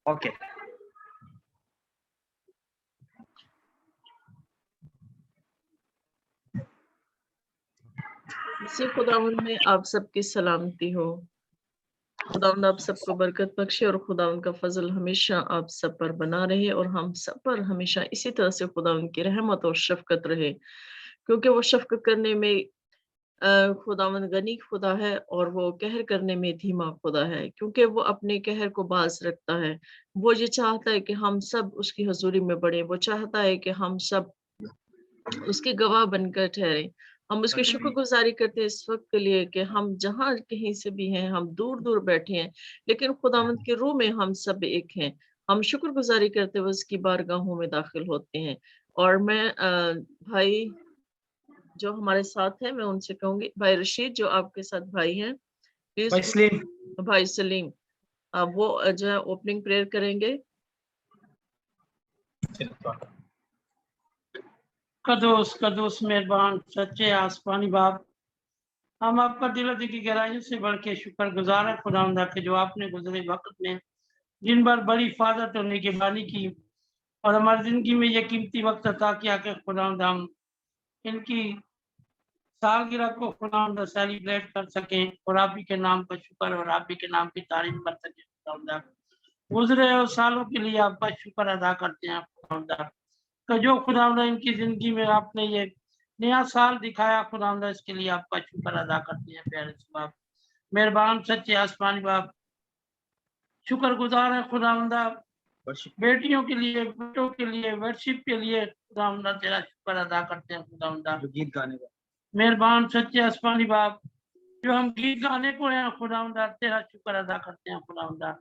Okay. اسی خداوند میں آپ سب کی سلامتی ہو. خداوند آپ سب کو برکت بخشے اور خداوند کا فضل ہمیشہ آپ سب پر بنا رہے اور ہم سب پر ہمیشہ اسی طرح سے خداوند کی رحمت اور شفقت رہے، کیونکہ وہ شفقت کرنے میں خداوند غنی خدا ہے اور وہ قہر کرنے میں دھیما خدا ہے، کیونکہ وہ اپنے قہر کو باز رکھتا ہے. وہ یہ چاہتا ہے کہ ہم سب اس کی حضوری میں بڑھیں، وہ چاہتا ہے کہ ہم سب اس کے گواہ بن کر ٹھہریں. ہم اس کی شکر گزاری کرتے ہیں اس وقت کے لیے کہ ہم جہاں کہیں سے بھی ہیں، ہم دور دور بیٹھے ہیں لیکن خداوند کے روح میں ہم سب ایک ہیں. ہم شکر گزاری کرتے ہوئے اس کی بارگاہوں میں داخل ہوتے ہیں. اور میں بھائی جو ہمارے ساتھ ہیں، میں ان سے کہوں گی بھائی رشید جو آپ کے ساتھ بھائی ہیں، پلیز بھائی سلیم وہ جو ہے اوپننگ پریئر کریں گے. قدوس قدوس مہربان سچے آسمانی باپ، ہم آپ کا دل و دل کی گہرائیوں سے بڑھ کے شکر گزار ہیں خداوندہ کہ جو آپ نے گزرے وقت میں دن بھر بڑی حفاظت اور نگہبانی کی اور ہماری زندگی میں یہ قیمتی وقت عطا کیا کہ خداوندہ ہم ان کی سالگرہ کو خداوندہ سیلیبریٹ کر سکیں اور آپ ہی کے نام کا شکر اور آپ ہی کے نام کی تعریف کر سکیں. خداوندہ گزرے اور سالوں کے لیے آپ کا شکر ادا کرتے ہیں خداوندہ کہ جو خداوندہ ان کی زندگی میں آپ نے یہ نیا سال دکھایا خداوندہ اس کے لیے آپ کا شکر ادا کرتے ہیں. پیارے سے باپ مہربان سچے آسمانی باپ، شکر گزار ہے خداوندہ بیٹیوں کے لیے، بیٹوں کے لیے، ورشپ کے لیے خداوندہ تیرا شکر ادا کرتے ہیں خداوندہ. گیت گانے کا مہربان سچے آسمانی باپ، جو ہم گیت گانے کو ہیں خداوندہ تیرا شکر ادا کرتے ہیں خداوندہ.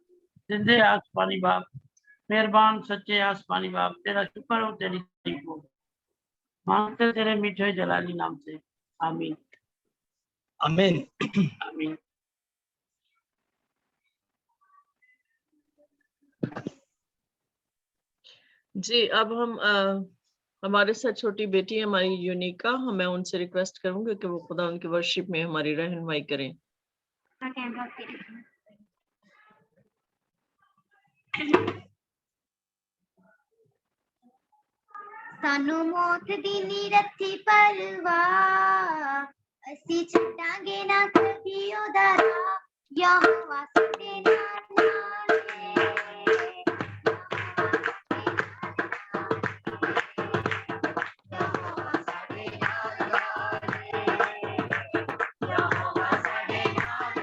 زندے آسمانی باپ، مہربان سچے آسمانی باپ، تیرا شکر ہو، تیری تعریف ہو، مانگتے تیرے میٹھے جلالی نام سے، آمین آمین. آمین. جی اب ہم ہمارے ساتھ چھوٹی بیٹی ہے ہماری یونیکا، میں ان سے ریکویسٹ کروں گی کہ وہ خدا ان کی ورشپ میں ہماری رہنمائی کریں. سانو موت دی نہیں رکھی پرواہ، اسی چھڈاਂਗੇ ਨਾ ਕਦੀ ਉਹਦਾ ਰਾਹ. ਯਹੋਵਾ ਸਾਡੇ ਨਾਲ ਹੈ، ਯਹੋਵਾ ਸਾਡੇ ਨਾਲ ਹੈ, ਯਹੋਵਾ ਸਾਡੇ ਨਾਲ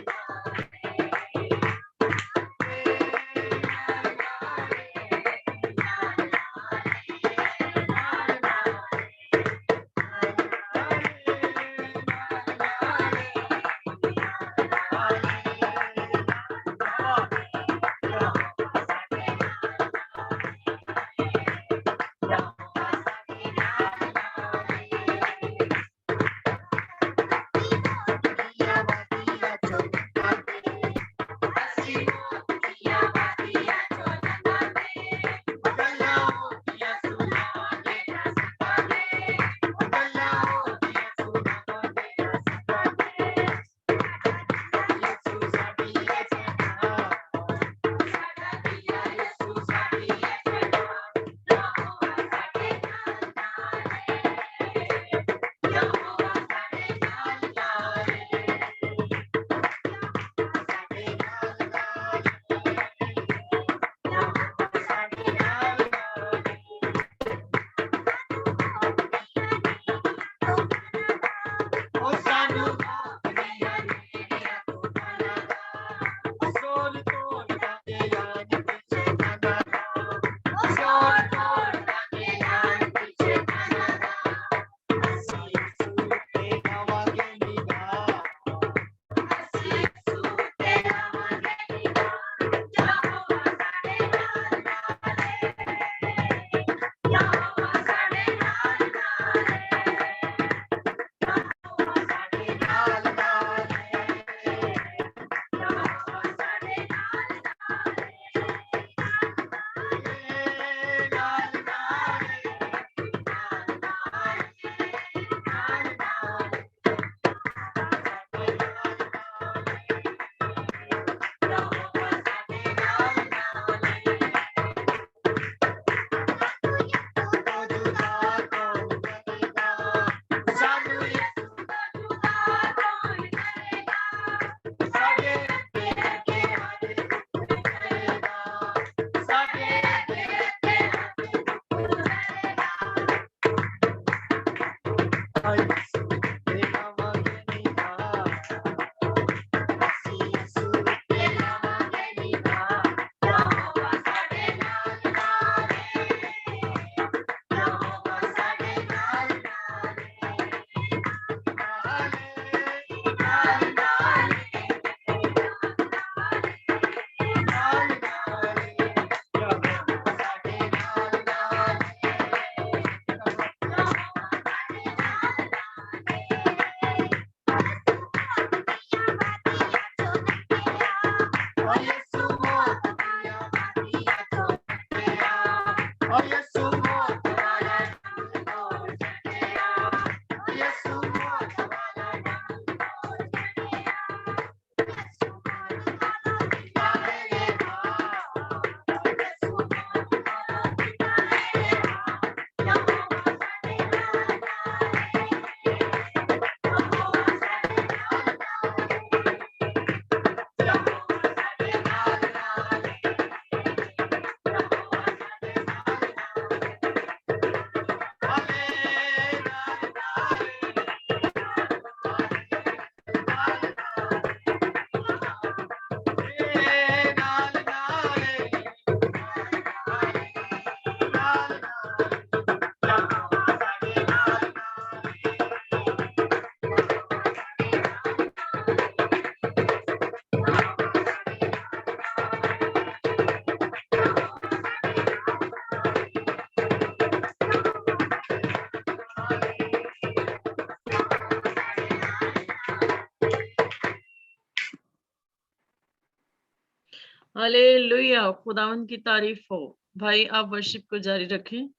हालेलुया, खुदावंद की तारीफ हो। भाई आप वर्शिप को जारी रखें।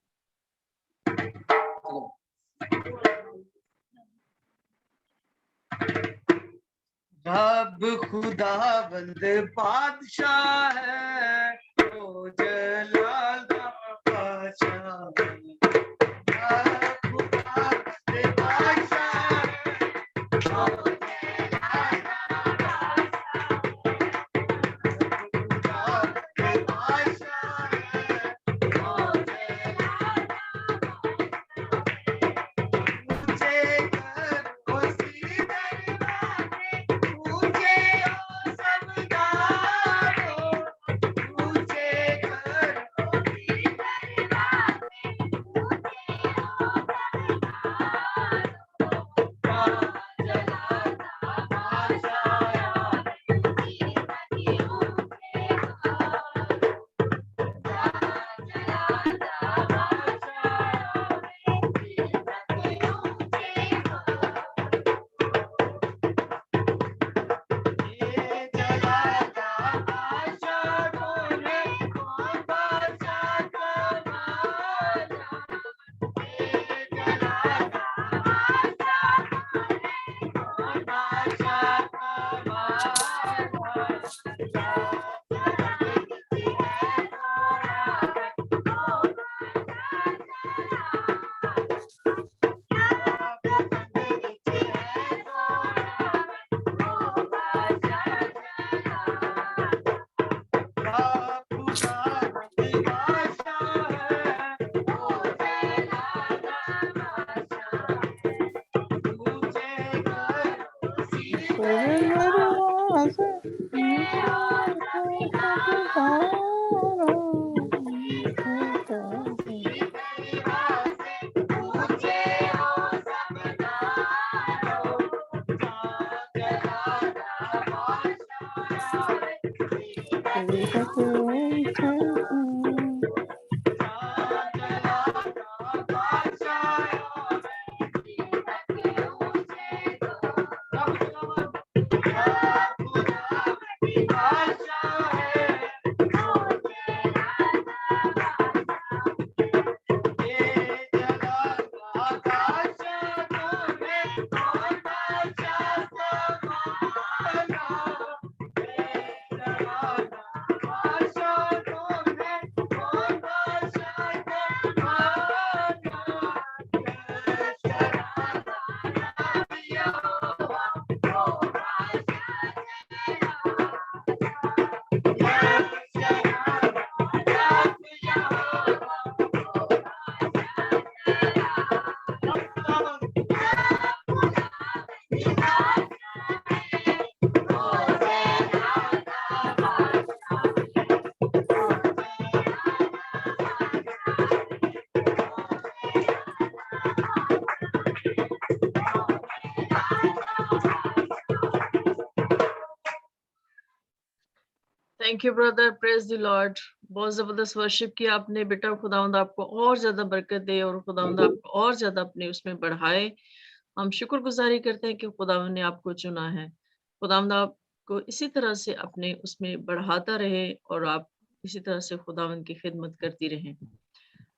रब खुदावंद बादशाह है, ओ जलाल दा बादशाह है। रब खुदावंद बादशाह है, ओ जलाल दा बादशाह है। रब खुदावंद बादशाह है, ओ जलाल ऊंचे करो सी दरवाजे, ऊंचे ओ सबदारो, ऊंचे करो सी दरवाजे, ऊंचे ओ सबदारो। जलाता बादशाह आया, सीरत के ऊंचे करो। जलाता बादशाह आया, सीरत के ऊंचे करो। ये जलाता बादशाह कौन है? कौन बादशाह का माला? ये जलाता बादशाह कौन है? कौन बादशाह का माला? Thank you brother, praise the lord. बहुत जबरदस्त वर्शिप किया आपने बेटा। खुदावंद आपको और ज्यादा बरकत दे और खुदावंद आपको और ज्यादा अपने उसमें बढ़ाए। हम शुक्रगुजारी करते हैं कि खुदावंद ने आपको चुना है। खुदावंद आपको इसी तरह से अपने उसमें बढ़ाता रहे और आप इसी तरह से खुदावंद की खिदमत करती रहें।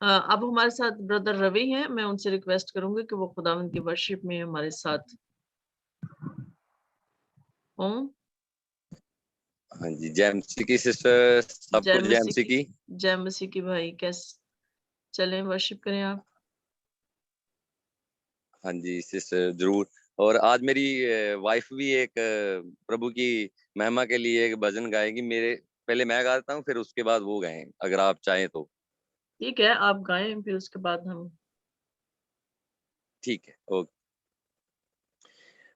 अब हमारे साथ ब्रदर रवि हैं। मैं उनसे रिक्वेस्ट करूंगी कि वो खुदावंद की वर्शिप में हमारे साथ हों। हाँ जी, जय मसीह की सिस्टर, सबको जय मसीह की। जय मसीह की भाई। कैसे चलें, वर्शिप करें आप। हाँ जी सिस्टर, जरूर। और आज मेरी वाइफ भी एक प्रभु की महिमा के लिए एक भजन गाएगी। मेरे पहले मैं गाता हूँ, फिर उसके बाद वो गाएं, अगर आप चाहें तो। ठीक है, आप गाएं, फिर उसके बाद हम। ठीक है, ओके।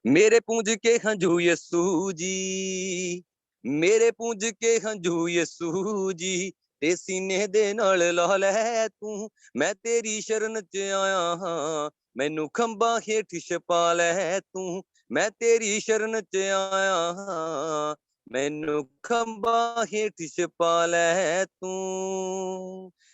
मेरे पूंज के हंझू यीशु जी, मेरे पूंज के हंझू यीशु जी, ते सीने दे नाल ला लै तू। मैं तेरी शरण च आया हां, मैनू खंबा हेठ छपा लै तू। मैं तेरी शरण च आया हां, मैनू खंबा हेठ छपा लै तू।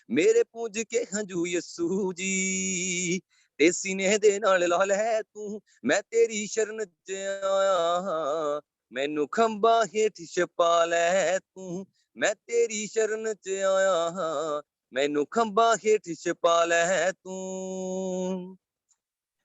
मेरे पूंज के हंझू यीशु जी, ते सीने दे नाल ला लै तू। मैं तेरी शरण च आया हां, मैनू खंबा हेठ छपा लै तू। ਮੈਂ ਤੇਰੀ ਸ਼ਰਨ ਚ ਆਇਆ ਹਾਂ, ਮੈਨੂੰ ਖੰਭਾਂ ਹੇਠ ਛੁਪਾ ਲੈ ਤੂੰ।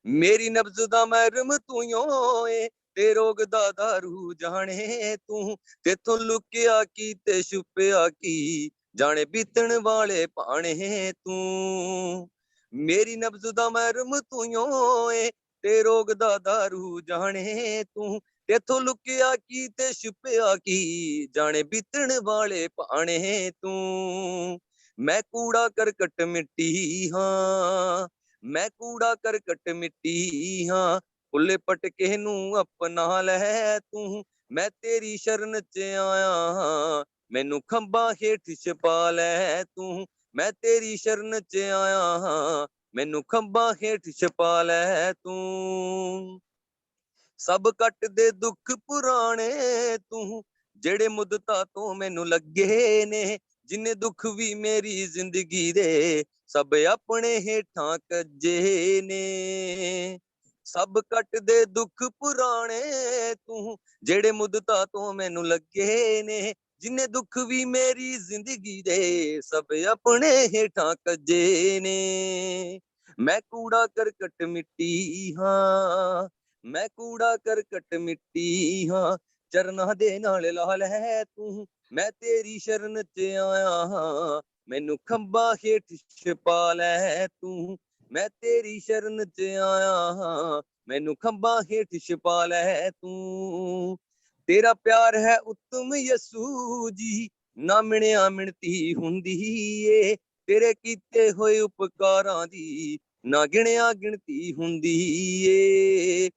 ਮੇਰੀ ਨਬਜ਼ ਦਾ ਮਹਿਰਮ ਤੂੰ ਓਏ, ਤੇ ਰੋਗ ਦਾ ਦਾਰੂ ਜਾਣੇ ਤੂੰ। ਤੇਥੋਂ ਲੁਕਿਆ ਕੀ ਤੇ ਛੁਪਿਆ ਕੀ, ਜਾਣੇ ਬੀਤਣ ਵਾਲੇ ਭਾਣੇ ਤੂੰ। ਮੇਰੀ ਨਬਜ਼ ਦਾ ਮਹਿਰਮ ਤੂੰ ਓਏ, ਤੇ ਰੋਗ ਦਾ ਦਾਰੂ ਜਾਣੇ ਤੂੰ। ਤੇਥੋਂ ਲੁਕਿਆ ਕੀ ਤੇ ਛੁਪਿਆ ਕੀ, ਜਾਣੇ ਬੀਤਣ ਵਾਲੇ ਭਾਣੇ ਤੂੰ। ਮੈਂ ਕੂੜਾ ਕਰਕਟ ਮਿੱਟੀ ਹਾਂ, ਮੈਂ ਕੂੜਾ ਕਰਕਟ ਮਿੱਟੀ ਹਾਂ, ਭੁੱਲੇ ਭਟਕੇ ਨੂੰ ਅਪਣਾ ਲੈ ਤੂੰ। ਮੈਂ ਤੇਰੀ ਸ਼ਰਨ ਚ ਆਇਆ ਹਾਂ, ਮੈਨੂੰ ਖੰਭਾਂ ਹੇਠ ਛੁਪਾ ਲੈ ਤੂੰ। ਮੈਂ ਤੇਰੀ ਸ਼ਰਨ ਚ ਆਇਆ ਹਾਂ, ਮੈਨੂੰ ਖੰਭਾਂ ਹੇਠ ਛੁਪਾ ਲੈ ਤੂੰ। ਸਭ ਕੱਟਦੇ ਦੁੱਖ ਪੁਰਾਣੇ ਤੂੰ, ਜਿਹੜੇ ਮੁੱਦਤਾਂ ਤੋਂ ਮੈਨੂੰ ਲੱਗੇ ਨੇ। ਜਿੰਨੇ ਦੁੱਖ ਵੀ ਮੇਰੀ ਜ਼ਿੰਦਗੀ ਦੇ, ਸਭ ਆਪਣੇ ਹੇਠਾਂ ਕੱਜੇ ਨੇ। ਸਭ ਕੱਟਦੇ ਦੁੱਖ ਪੁਰਾਣੇ ਤੂੰ, ਜਿਹੜੇ ਮੁੱਦਤਾਂ ਤੋਂ ਮੈਨੂੰ ਲੱਗੇ ਨੇ। ਜਿੰਨੇ ਦੁੱਖ ਵੀ ਮੇਰੀ ਜ਼ਿੰਦਗੀ ਦੇ, ਸਭ ਆਪਣੇ ਹੇਠਾਂ ਕੱਜੇ ਨੇ। ਮੈਂ ਕੂੜਾ ਕਰਕਟ ਮਿੱਟੀ ਹਾਂ, ਮੈਂ ਕੂੜਾ ਕਰਕਟ ਮਿੱਟੀ ਹਾਂ, ਚਰਨਾਂ ਦੇ ਨਾਲ ਲਾ ਲੈ ਤੂੰ। ਮੈਂ ਤੇਰੀ ਸ਼ਰਨ ਚ ਆਇਆ ਹਾਂ, ਮੈਨੂੰ ਖੰਭਾਂ ਹੇਠ ਛੁਪਾ ਲੈ ਤੂੰ। ਮੈਂ ਤੇਰੀ ਸ਼ਰਨ ਚ ਆਇਆ ਹਾਂ, ਮੈਨੂੰ ਖੰਭਾਂ ਹੇਠ ਛੁਪਾ ਲੈ ਤੂੰ। ਤੇਰਾ ਪਿਆਰ ਹੈ ਉੱਤਮ ਯਸੂ ਜੀ, ਨਾ ਮਿਣਿਆ ਮਿਣਤੀ ਹੁੰਦੀ ਏ। ਤੇਰੇ ਕੀਤੇ ਹੋਏ ਉਪਕਾਰਾਂ ਦੀ, ਨਾ ਗਿਣਿਆ ਗਿਣਤੀ ਹੁੰਦੀ ਏ।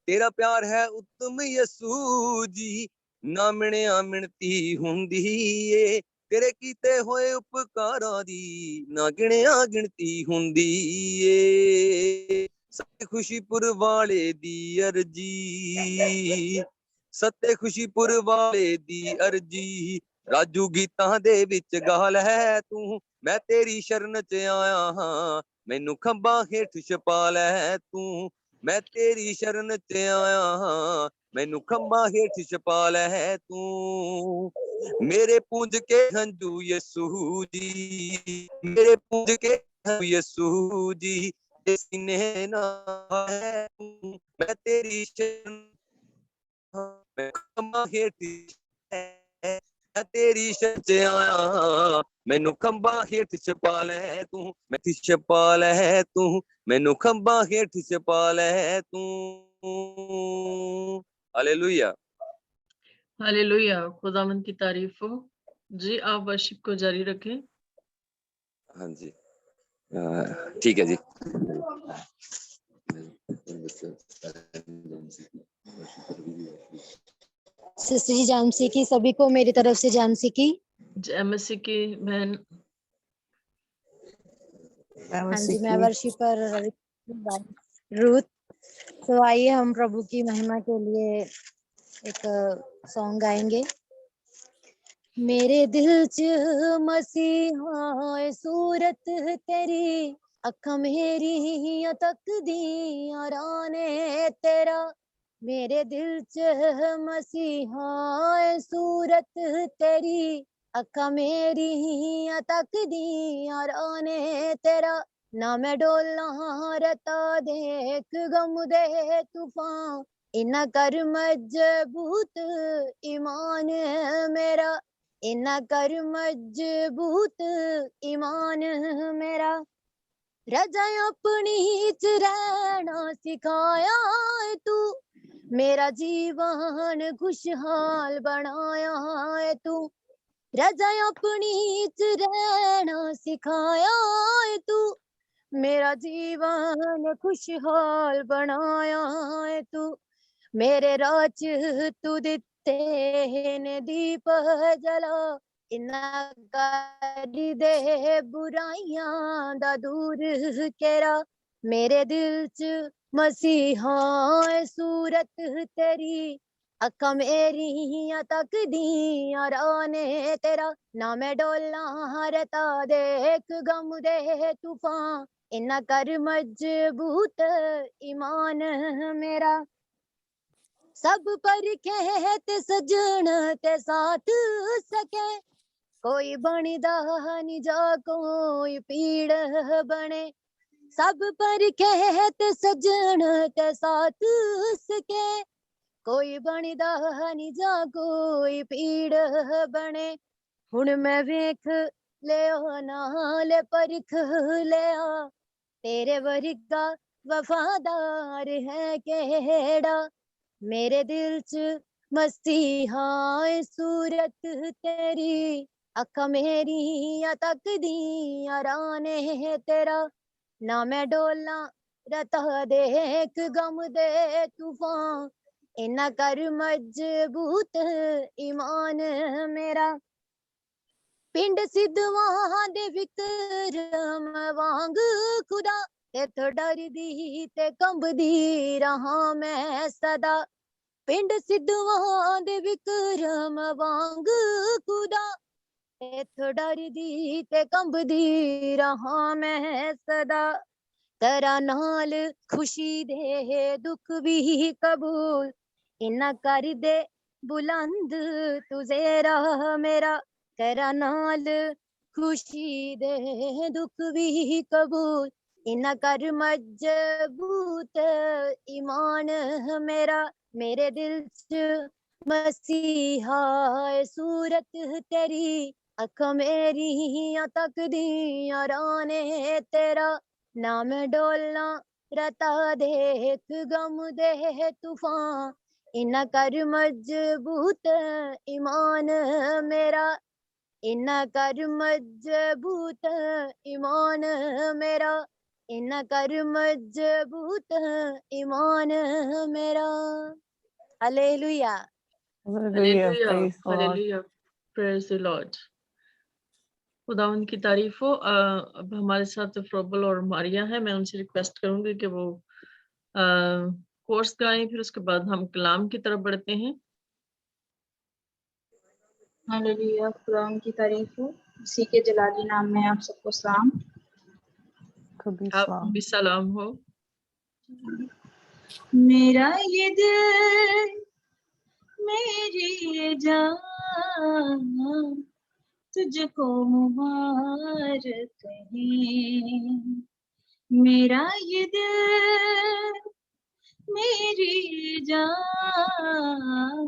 ਤੇਰਾ ਪਿਆਰ ਹੈ ਉੱਤਮ ਯਸੂ ਜੀ, ਨਾ ਮਿਣਿਆ ਮਿਣਤੀ ਹੁੰਦੀ ਏ। ਤੇਰੇ ਕੀਤੇ ਹੋਏ ਉਪਕਾਰਾਂ ਦੀ, ਨਾ ਗਿਣਿਆ ਗਿਣਤੀ ਹੁੰਦੀ ਏ। ਸੱਤੇ ਖੁਸ਼ੀਪੁਰ ਵਾਲੇ ਦੀ ਅਰਜੀ, ਸੱਤੇ ਖੁਸ਼ੀਪੁਰ ਵਾਲੇ ਦੀ ਅਰਜੀ, ਰਾਜੂ ਗੀਤਾਂ ਦੇ ਵਿੱਚ ਗਾ ਲੈ ਤੂੰ। ਮੈਂ ਤੇਰੀ ਸ਼ਰਨ ਚ ਆਇਆ ਹਾਂ, ਮੈਨੂੰ ਖੰਭਾਂ ਹੇਠ ਛੁਪਾ ਲੈ ਤੂੰ। ਮੈਂ ਤੇਰੀ ਸ਼ਰਨ ਚ ਆਇਆ ਹਾਂ, ਮੈਨੂੰ ਖੰਭਾਂ ਹੇਠ ਛੁਪਾ ਲੈ ਤੂੰ। ਮੇਰੇ ਪੂੰਝ ਕੇ ਹੰਝੂ ਯਸੂ ਜੀ, ਮੇਰੇ ਪੂੰਝ ਕੇ ਹੰਝੂ ਯਸੂ ਜੀ, ਤੇ ਸੀਨੇ ਨਾਲ ਹੈ ਤੂੰ। ਮੈਂ ਤੇਰੀ ਸ਼ਰਨ ਮੈਂ ਖੰਭਾਂ ਹੇਠ ਮੈਂ ਤੇਰੀ ਸ਼ਰਨ ਚ ਆਇਆ, ਮੈਨੂੰ ਖੰਭਾਂ ਹੇਠ ਛੁਪਾ ਲੈ ਤੂੰ। ਮੈਂ ਛੁਪਾ ਲੈ ਤੂੰ, ਮੈਨੂੰ ਖੰਭਾਂ ਹੇਠ ਛੁਪਾ ਲੈ ਤੂੰ। हालेलुया। हालेलुया, खुदावंद की तारीफ हो। जी आप वर्शिप को जारी रखें। हाँ जी, ठीक है जी। सिस्टर जी जानसी की, सभी को मेरी तरफ से जानसी की। एमएससी की बहन। हाँ जी, मैं वर्शिपर रूथ। तो आइए हम प्रभु की महिमा के लिए एक सॉन्ग गाएंगे। मेरे दिल च मसीहा सूरत तेरी, अखा मेरी तक दी राने तेरा। मेरे दिल च मसीहा सूरत तेरी, अखा मेरी तक दी राने तेरा। ना मैं डोला रता देख गम दे तूफान, इना कर मजबूत ईमान मेरा, इना कर मजबूत ईमान मेरा। रजा अपनी च रहना सिखाया है तू, मेरा जीवन खुशहाल बनाया है तू। रजा अपनी च रहना सिखाया है तू, मेरा जीवन खुशहाल बनाया है तू। मेरे राज तू दिते ने दीप जला, इना कर दे बुराइयां दा दूर केरा। मेरे दिल च मसीहा सूरत तेरी, अखा मेरियां तक दियां राने तेरा। ना मैं डोला रता देख गम दे तूफान, इना कर मजबूत ईमान मेरा। सब पर खेत सजन ते साथ सके, कोई बनदा नहीं जा कोई पीड़ बने, सब पर कहत सजन के साथ उसके, कोई बनदा नहीं जा कोई पीड़ बने। हुण मैं वेख लिया नाल परख लिया, तेरे वर्गा वफादार है केड़ा, मेरे दिल च मसीहा सूरत तेरी, अखा मेरिया तकदियां राने तेरा, ना मैं डोला रता देख गम दे तूफान, इना कर मजबूत ईमान मेरा। पिंड सिद्धवां दे विक्रम वांग खुदा, तेथों डरदी ते कंबदी रहा मैं सदा, पिंड सिद्धवां दे विक्रम वांग खुदा, तेथों डरदी ते कंबदी रहा मैं सदा। तेरा नाल खुशी दे दुख भी कबूल, इना कर दे बुलंद तुझे राह मेरा, तेरा नाल खुशी दे दुख भी कबूल, इना कर मजबूत ईमान मेरा, मेरे दिल च मसीहा सूरत तेरी, अख मेरियां तकदियां राने तेरा, ना मैं डोला रता देख गम दे तूफान, इना कर मजबूत ईमान मेरा, इना कर मजबूत ईमान मेरा, इना कर मजबूत ईमान मेरा। Hallelujah. Hallelujah, Praise God. hallelujah, praise the Lord. खुदा उनकी तारीफ हो। अब हमारे साथ फ्रोबल और मारिया है, मैं उनसे रिक्वेस्ट करूंगी कि वो कोर्स गाएं, फिर उसके बाद हम कलाम की तरफ बढ़ते हैं। हालेलुया, खुदा की तारीफ हो। उसी के जलाली नाम में आप सबको सलाम। कभी आप सलाम। भी सलाम हो। मेरा ये दिल मेरी ये जान तुझको मुबारक कहे, मेरा ये दिल मेरी ये जान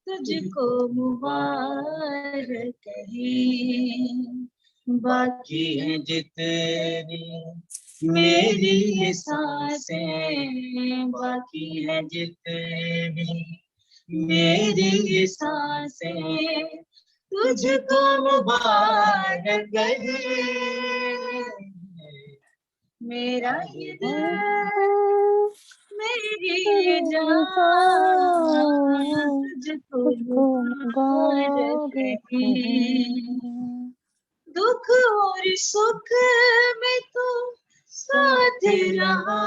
तुझको मुबारक कहे, बाकी है जितनी मेरी ये सांसें, बाकी है जितनी मेरी ये सांसें तुझको मुबारक कहे, मेरा ये दिल मेरी ये जान तुझको मुबारक कहे, दुख और सुख में तू साथ रहा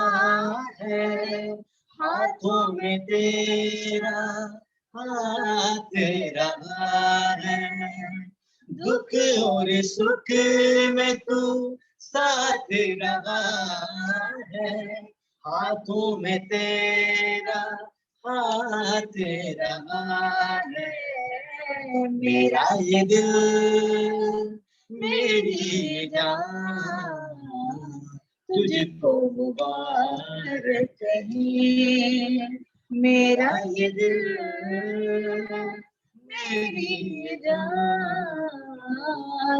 है, हाथों में तेरा हाथ रहा है, दुख और सुख में तू साथ रहा है, हाथों में तेरा हाथ रहा है, मेरा ये दिल मेरी जान तुझको मुबारक कहे, मेरा ये दिल मेरी जान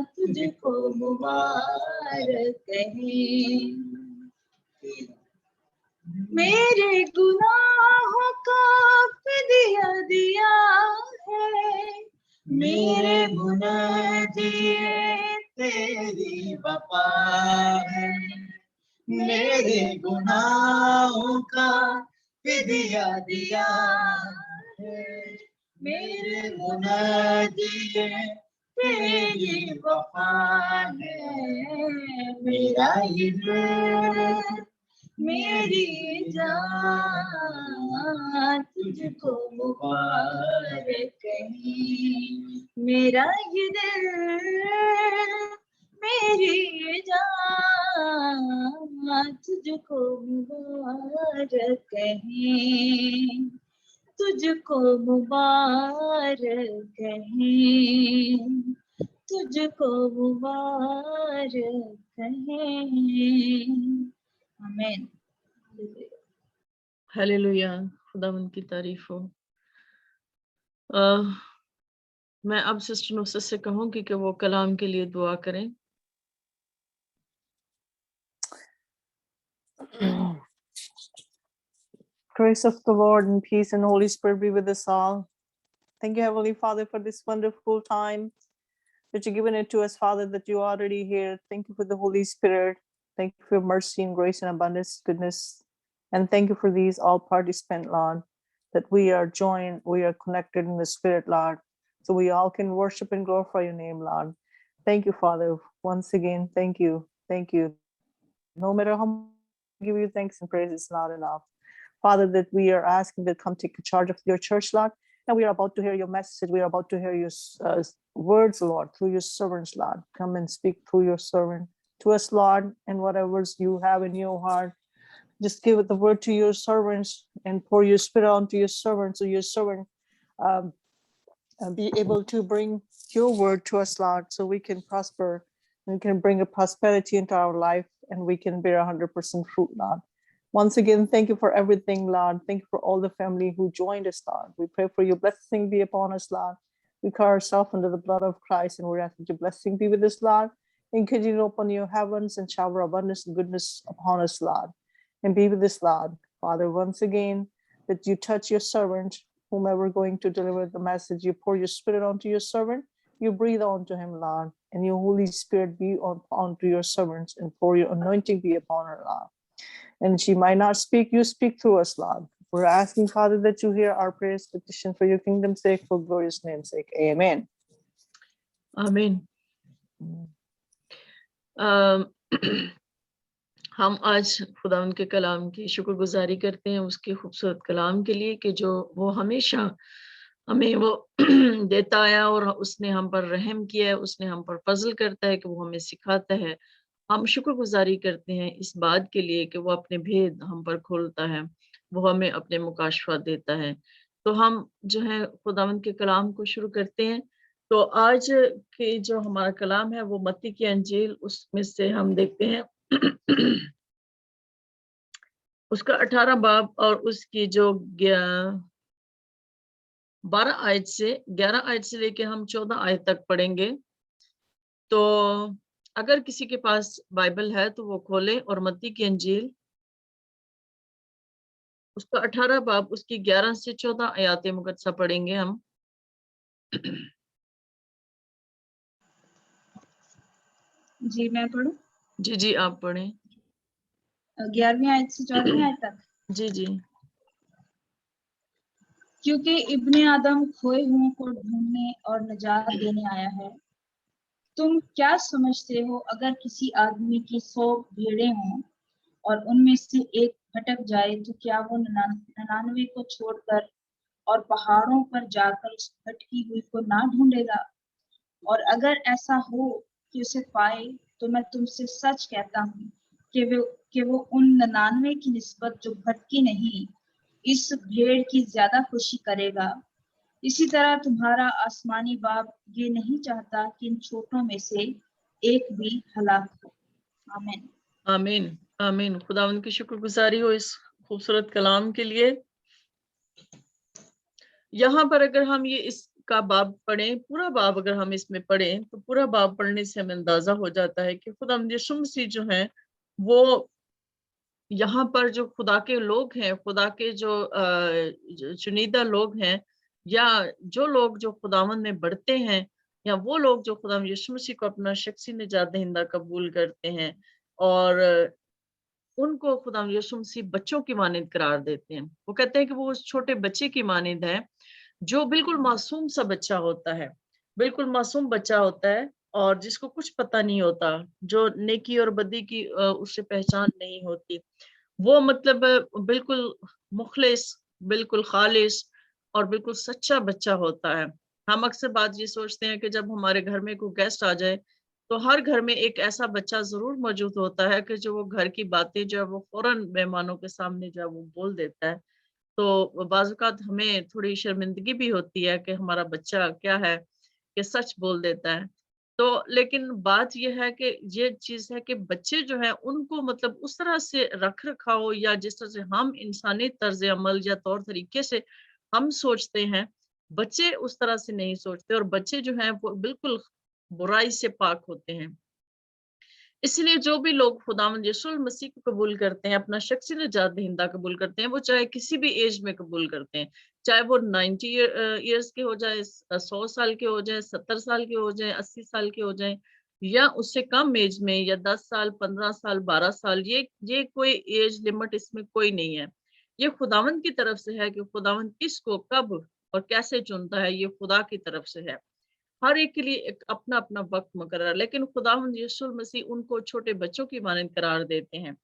तुझको मुबारक कहे, मेरे गुनाहों का फिदिया दिया है, मेरे गुनाह दिए तेरी वफा है, मेरे गुनाहों का फिदिया दिया है, मेरे गुनाह दिए तेरी वफा है, मेरा ये दिल मेरी जान तुझको मुबारक कहे, मेरा ये दिल मेरी जान तुझको मुबारक कहे, तुझको मुबारक कहे, تجھ کو مبارک کہیں. آمین. ہلیلویا. خداوند کی تعریف ہو. میں اب سسٹر نصرت سے کہوں گی کہ وہ کلام کے لیے دعا کریں. Grace of the Lord and peace and Holy Spirit be with us all. Thank you, Heavenly Father, for this wonderful time that you've given it to us, Father, that you are already here. Thank you for the Holy Spirit. Thank you for your mercy and grace and abundance, goodness. And thank you for these all participants, Lord, that we are joined, we are connected in the Spirit, Lord, so we all can worship and glorify your name, Lord. Thank you, Father. Once again, thank you. Thank you. No matter how much we give you thanks and praise, it's not enough. Father, that we are asking that come take charge of your church, Lord. And we are about to hear your message. We are about to hear your words, Lord, through your servants, Lord. Come and speak through your servant to us, Lord, and whatever you have in your heart. Just give the word to your servants and pour your spirit onto your servant, so your servant be able to bring your word to us, Lord, so we can prosper and can bring a prosperity into our life and we can bear 100% fruit, Lord. Once again, thank you for everything, Lord. Thank you for all the family who joined us, Lord. We pray for your blessing be upon us, Lord. We cover ourselves under the blood of Christ and we're asking your blessing be with us, Lord. And continue to open your heavens and shower abundance and goodness upon us, Lord. And be with us, Lord. Father, once again, that you touch your servant, whomever going to deliver the message, you pour your spirit onto your servant, you breathe onto him, Lord, and your Holy Spirit be onto your servants and pour your anointing be upon her, Lord. And she might not speak, you speak through us, Lord. We're asking, Father, that you hear our prayers, petition for your kingdom's sake, for glorious name's sake. Amen. آمین. ہم آج خداوند کے کلام کی شکر گزاری کرتے ہیں اس کے خوبصورت کلام کے لیے کہ جو وہ ہمیشہ ہمیں وہ دیتا آیا اور اس نے ہم پر رحم کیا ہے, اس نے ہم پر فضل کرتا ہے کہ وہ ہمیں سکھاتا ہے. ہم شکر گزاری کرتے ہیں اس بات کے لیے کہ وہ اپنے بھید ہم پر کھولتا ہے, وہ ہمیں اپنے مکاشفہ دیتا ہے. تو ہم جو ہے خداوند کے کلام کو شروع کرتے ہیں. تو آج کے جو ہمارا کلام ہے وہ متی کی انجیل, اس میں سے ہم دیکھتے ہیں اس کا 18 باب اور اس کی جو 12 آیت سے 11 آیت سے لے کے ہم 14 آیت تک پڑھیں گے. تو اگر کسی کے پاس بائبل ہے تو وہ کھولے اور متی کی انجیل اس کا 18 باب اس کی 11 سے 14 آیات مقدسہ پڑھیں گے ہم. جی میں پڑھوں. جی آپ پڑھیں. 11ویں آیت سے 14ویں آیت تک. جی. کیونکہ ابن آدم کھوئے ہوئوں کو ڈھونڈنے اور نجات دینے آیا ہے. تم کیا سمجھتے ہو اگر کسی آدمی کی 100 بھیڑیں ہوں اور ان میں سے ایک بھٹک جائے تو کیا وہ 99 کو چھوڑ کر اور پہاڑوں پر جا کر اس بھٹکی ہوئی کو نہ ڈھونڈے گا؟ اور اگر ایسا ہو کہ اسے پائے تو میں تم سے سچ کہتا ہوں کہ وہ ان 99 کی نسبت جو بھٹکی نہیں اس بھیڑ کی زیادہ خوشی کرے گا. اسی طرح تمہارا آسمانی باپ یہ نہیں چاہتا کہ ان چھوٹوں میں سے ایک بھی ہلاک ہو. آمین. آمین. آمین. خداوند کی شکر گزاری ہو اس خوبصورت کلام کے لیے. یہاں پر اگر ہم اس کا باب پڑھیں, پورا باب اگر ہم اس میں پڑھیں تو پورا باب پڑھنے سے ہمیں اندازہ ہو جاتا ہے کہ خداوند یسوع مسیح جو ہیں وہ یہاں پر جو خدا کے لوگ ہیں, خدا کے جو چنیدہ لوگ ہیں, یا جو لوگ جو خداوند میں بڑھتے ہیں, یا وہ لوگ جو خداوند یسوع مسیح کو اپنا شخصی نجات دہندہ قبول کرتے ہیں اور ان کو خداوند یسوع مسیح بچوں کی مانند قرار دیتے ہیں. وہ کہتے ہیں کہ وہ اس چھوٹے بچے کی مانند ہے جو بالکل معصوم سا بچہ ہوتا ہے, بالکل معصوم بچہ ہوتا ہے اور جس کو کچھ پتہ نہیں ہوتا, جو نیکی اور بدی کی اس سے پہچان نہیں ہوتی. وہ مطلب بالکل مخلص, بالکل خالص اور بالکل سچا بچہ ہوتا ہے. ہم اکثر بات یہ سوچتے ہیں کہ جب ہمارے گھر میں کوئی گیسٹ آ جائے تو ہر گھر میں ایک ایسا بچہ ضرور موجود ہوتا ہے کہ جو وہ گھر کی باتیں جو ہے وہ فوراً مہمانوں کے سامنے جو ہے وہ بول دیتا ہے. تو بعض اوقات ہمیں تھوڑی شرمندگی بھی ہوتی ہے کہ ہمارا بچہ کیا ہے کہ سچ بول دیتا ہے. تو लेकिन बात यह है कि ये चीज है कि बच्चे जो है उनको मतलब उस तरह से रख रखाव या जिस तरह से हम इंसानी तर्ज अमल या तौर तरीके से हम सोचते हैं, बच्चे उस तरह से नहीं सोचते और बच्चे जो हैं वो बिल्कुल बुराई से पाक होते हैं। इसलिए जो भी लोग खुदावंद यीशु मसीह को कबूल करते हैं, अपना शख्सी निजात दहिंदा कबूल करते हैं, वो चाहे किसी भी एज में कबूल करते हैं, चाहे वो 90 ईयर्स के हो जाए, 100 साल के हो जाए, 70 साल के हो जाए, 80 साल के हो जाए, या उससे कम एज में, या 10 साल, 15 साल, 12 साल, ये कोई एज लिमिट इसमें कोई नहीं है। ये खुदावंद की तरफ से है कि खुदावंद किसको कब और कैसे चुनता है, ये खुदा की तरफ से है। हर एक के लिए एक अपना अपना वक्त मुकर्रर, लेकिन खुदावंद यीशु मसीह उनको छोटे बच्चों की मानंद करार देते हैं।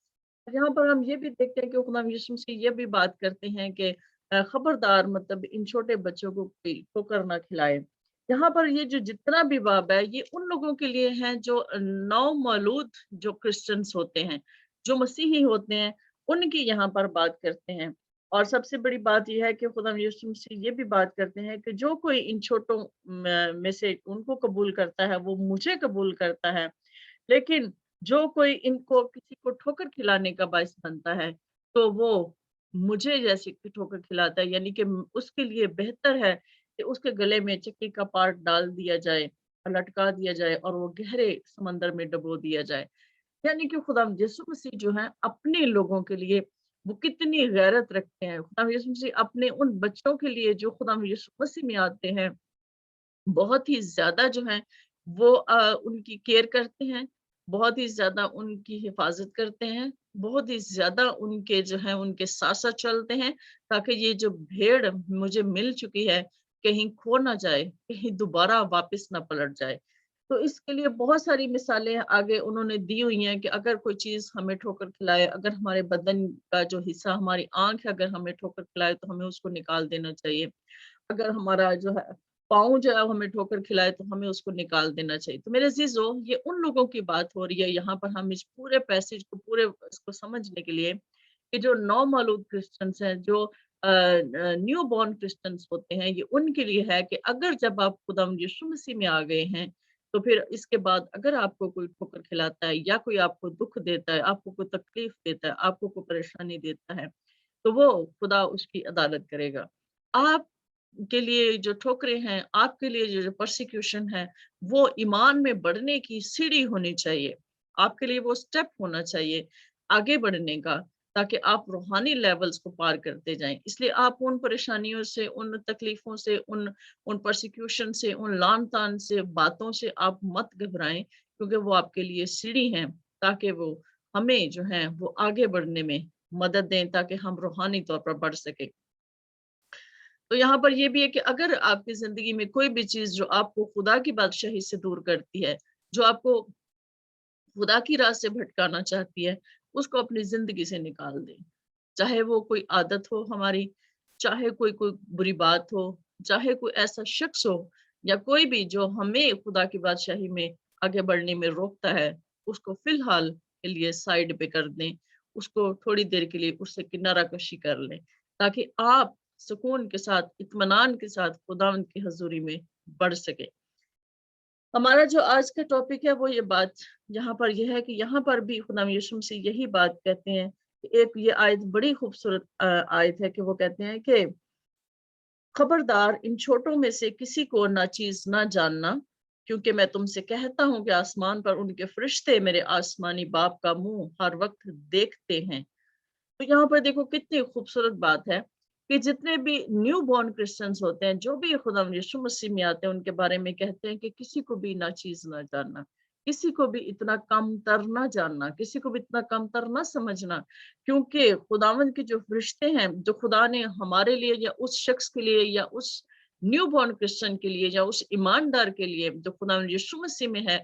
यहाँ पर हम ये भी देखते हैं कि खुदावंद यीशु मसीह ये भी बात करते हैं कि खबरदार मतलब इन छोटे बच्चों को ठोकर ना खिलाए। यहाँ पर ये जो जितना भी बाब है ये उन लोगों के लिए है जो नौमौलूद जो क्रिश्चियंस होते हैं, जो मसीही होते हैं, उनकी यहाँ पर बात करते हैं। और सबसे बड़ी बात यह है कि खुदा यीशु मसीह ये भी बात करते हैं कि जो कोई इन छोटों में से उनको कबूल करता है वो मुझे कबूल करता है, लेकिन जो कोई इनको किसी को ठोकर खिलाने का बायस बनता है तो वो मुझे जैसे कि ठोकर खिलाता है, यानी कि उसके लिए बेहतर है कि उसके गले में चक्की का पार्ट डाल दिया जाए और लटका दिया जाए और वो गहरे समंदर में डुबो दिया जाए। यानी कि खुदा यीशु मसीह जो है अपने लोगों के लिए वो कितनी गैरत रखते हैं। खुदा यीशु मसीह अपने उन बच्चों के लिए जो खुदा यीशु मसीह में आते हैं बहुत ही ज्यादा जो है वो उनकी केयर करते हैं, बहुत ही ज्यादा उनकी हिफाजत करते हैं, बहुत ही ज्यादा उनके जो है उनके साथ साथ चलते हैं, ताकि ये जो भेड़ मुझे मिल चुकी है कहीं खो ना जाए, कहीं दोबारा वापस ना पलट जाए। तो इसके लिए बहुत सारी मिसालें आगे उन्होंने दी हुई हैं कि अगर कोई चीज हमें ठोकर खिलाए, अगर हमारे बदन का जो हिस्सा हमारी आंख है अगर हमें ठोकर खिलाए तो हमें उसको निकाल देना चाहिए। अगर हमारा जो है पाँव जो है हमें ठोकर खिलाए तो हमें उसको निकाल देना चाहिए। तो मेरे अजीजों ये उन लोगों की बात हो रही है यहाँ पर, हम इस पूरे पैसेज को पूरे इसको समझने के लिए कि जो नौमौलूद क्रिश्चियंस हैं, जो न्यू बॉर्न क्रिश्चियंस होते हैं, ये उनके लिए है कि अगर जब आप खुदा यीशु मसीह में आ गए हैं तो फिर इसके बाद अगर आपको कोई ठोकर खिलाता है या कोई आपको दुख देता है, आपको कोई तकलीफ देता है, आपको कोई परेशानी देता है, तो वो खुदा उसकी अदालत करेगा। आप के लिए जो ठोकरें हैं, आपके लिए जो परसिक्यूशन है, वो ईमान में बढ़ने की सीढ़ी होनी चाहिए। आपके लिए वो स्टेप होना चाहिए आगे बढ़ने का, ताकि आप रूहानी लेवल्स को पार करते जाएं। इसलिए आप उन परेशानियों से, उन तकलीफों से, उन परसिक्यूशन से, उन लान तान से, बातों से आप मत घबराएं, क्योंकि वो आपके लिए सीढ़ी हैं, ताकि वो हमें जो है वो आगे बढ़ने में मदद दें, ताकि हम रूहानी तौर पर बढ़ सके। तो यहाँ पर ये भी है कि अगर आपकी जिंदगी में कोई भी चीज जो आपको खुदा की बादशाही से दूर करती है, जो आपको खुदा की राह से भटकाना चाहती है, उसको अपनी जिंदगी से निकाल दें। चाहे वो कोई आदत हो हमारी, चाहे कोई बुरी बात हो, चाहे कोई ऐसा शख्स हो, या कोई भी जो हमें खुदा की बादशाही में आगे बढ़ने में रोकता है, उसको फिलहाल के लिए साइड पे कर दें, उसको थोड़ी देर के लिए उससे किनारा कशी कर लें, ताकि आप सुकून के साथ, इत्मीनान के साथ खुदावंद की हजूरी में बढ़ सके। हमारा जो आज का टॉपिक है वो ये बात यहाँ पर यह है कि यहाँ पर भी खुदा यीशु मसीह यही बात कहते हैं कि एक ये आयत बड़ी खूबसूरत आयत है कि वो कहते हैं कि खबरदार इन छोटों में से किसी को नाचीज ना जानना, क्योंकि मैं तुमसे कहता हूँ कि आसमान पर उनके फरिश्ते मेरे आसमानी बाप का मुंह हर वक्त देखते हैं। तो यहाँ पर देखो कितनी खूबसूरत बात है कि जितने भी न्यू बॉर्न क्रिश्चियंस होते हैं, जो भी खुदा यीशु मसीह में आते हैं, उनके बारे में कहते हैं कि किसी को भी ना चीज ना जानना, किसी को भी इतना कमतर ना जानना, किसी को भी इतना कमतर ना समझना, क्योंकि खुदावंद के जो फरिश्ते हैं, जो खुदा ने हमारे लिए या उस शख्स के लिए या उस न्यू बॉर्न क्रिश्चियन के लिए या उस ईमानदार के लिए जो खुदावंद यीशु मसीह में है,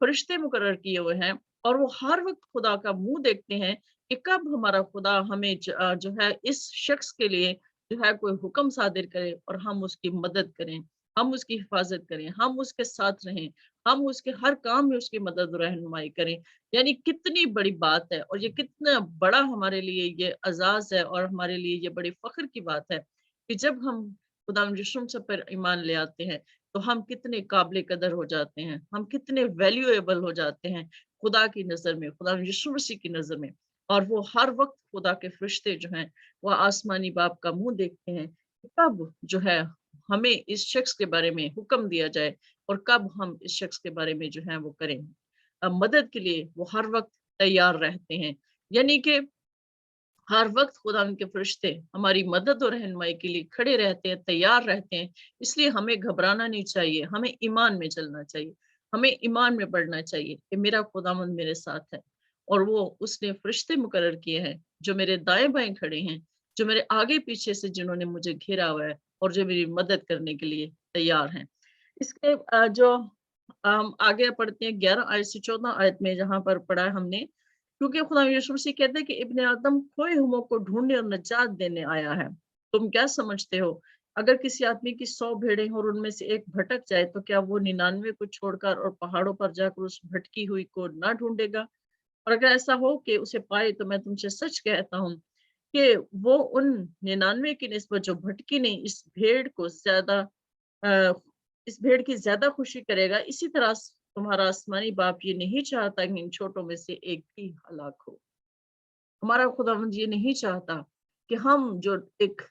फरिश्ते मुकर्रर किए हुए हैं, और वो हर वक्त खुदा का मुंह देखते हैं कि कब हमारा खुदा हमें जो है इस शख्स के लिए जो है कोई हुक्म सादिर करे और हम उसकी मदद करें, हम उसकी हिफाजत करें, हम उसके साथ रहें, हम उसके हर काम में उसकी मदद रहनुमाई करें। यानी कितनी बड़ी बात है, और ये कितना बड़ा हमारे लिए ये अजाज है, और हमारे लिए ये बड़ी फख्र की बात है कि जब हम खुदा यीशु मसीह पर ईमान ले आते हैं, تو ہم کتنے قابل قدر ہو جاتے ہیں, ہم کتنے ویلیویبل ہو جاتے ہیں خدا کی نظر میں, خدا یسوع مسیح کی نظر میں. اور وہ ہر وقت خدا کے فرشتے جو ہیں وہ آسمانی باپ کا منہ دیکھتے ہیں کہ کب جو ہے ہمیں اس شخص کے بارے میں حکم دیا جائے اور کب ہم اس شخص کے بارے میں جو ہے وہ کریں. مدد کے لیے وہ ہر وقت تیار رہتے ہیں, یعنی کہ ہر وقت خدا ان کے فرشتے ہماری مدد اور رہنمائی کے لیے کھڑے رہتے ہیں, تیار رہتے ہیں. اس لیے ہمیں گھبرانا نہیں چاہیے, ہمیں ایمان میں چلنا چاہیے, ہمیں ایمان میں بڑھنا چاہیے کہ میرا خداوند میرے ساتھ ہے, اور وہ اس نے فرشتے مقرر کیے ہیں جو میرے دائیں بائیں کھڑے ہیں, جو میرے آگے پیچھے سے جنہوں نے مجھے گھیرا ہوا ہے اور جو میری مدد کرنے کے لیے تیار ہیں. اس کے جو ہم آگے پڑھتے ہیں 11 آیت سے 14 آیت میں, جہاں پر پڑھا ہم نے, کیونکہ خدا یسوع مسیح کہتے ہیں کہ ابن آدم کھوئے ہوئوں کو ڈھونڈنے اور نجات دینے آیا ہے. تم کیا سمجھتے ہو اگر کسی آدمی کی 100 بھیڑیں اور ان میں سے ایک بھٹک جائے تو کیا وہ 99 کو چھوڑ کر اور پہاڑوں پر جا کر اس بھٹکی ہوئی کو نہ ڈھونڈے گا؟ اور اگر ایسا ہو کہ اسے پائے تو میں تم سے سچ کہتا ہوں کہ وہ ان 99 کی نسبت جو بھٹکی نہیں اس بھیڑ کی زیادہ خوشی کرے گا. اسی طرح تمہارا آسمانی باپ یہ نہیں چاہتا کہ ان چھوٹوں میں سے ایک بھی ہلاک ہو. ہمارا خداوند یہ نہیں چاہتا کہ ہم جو ایک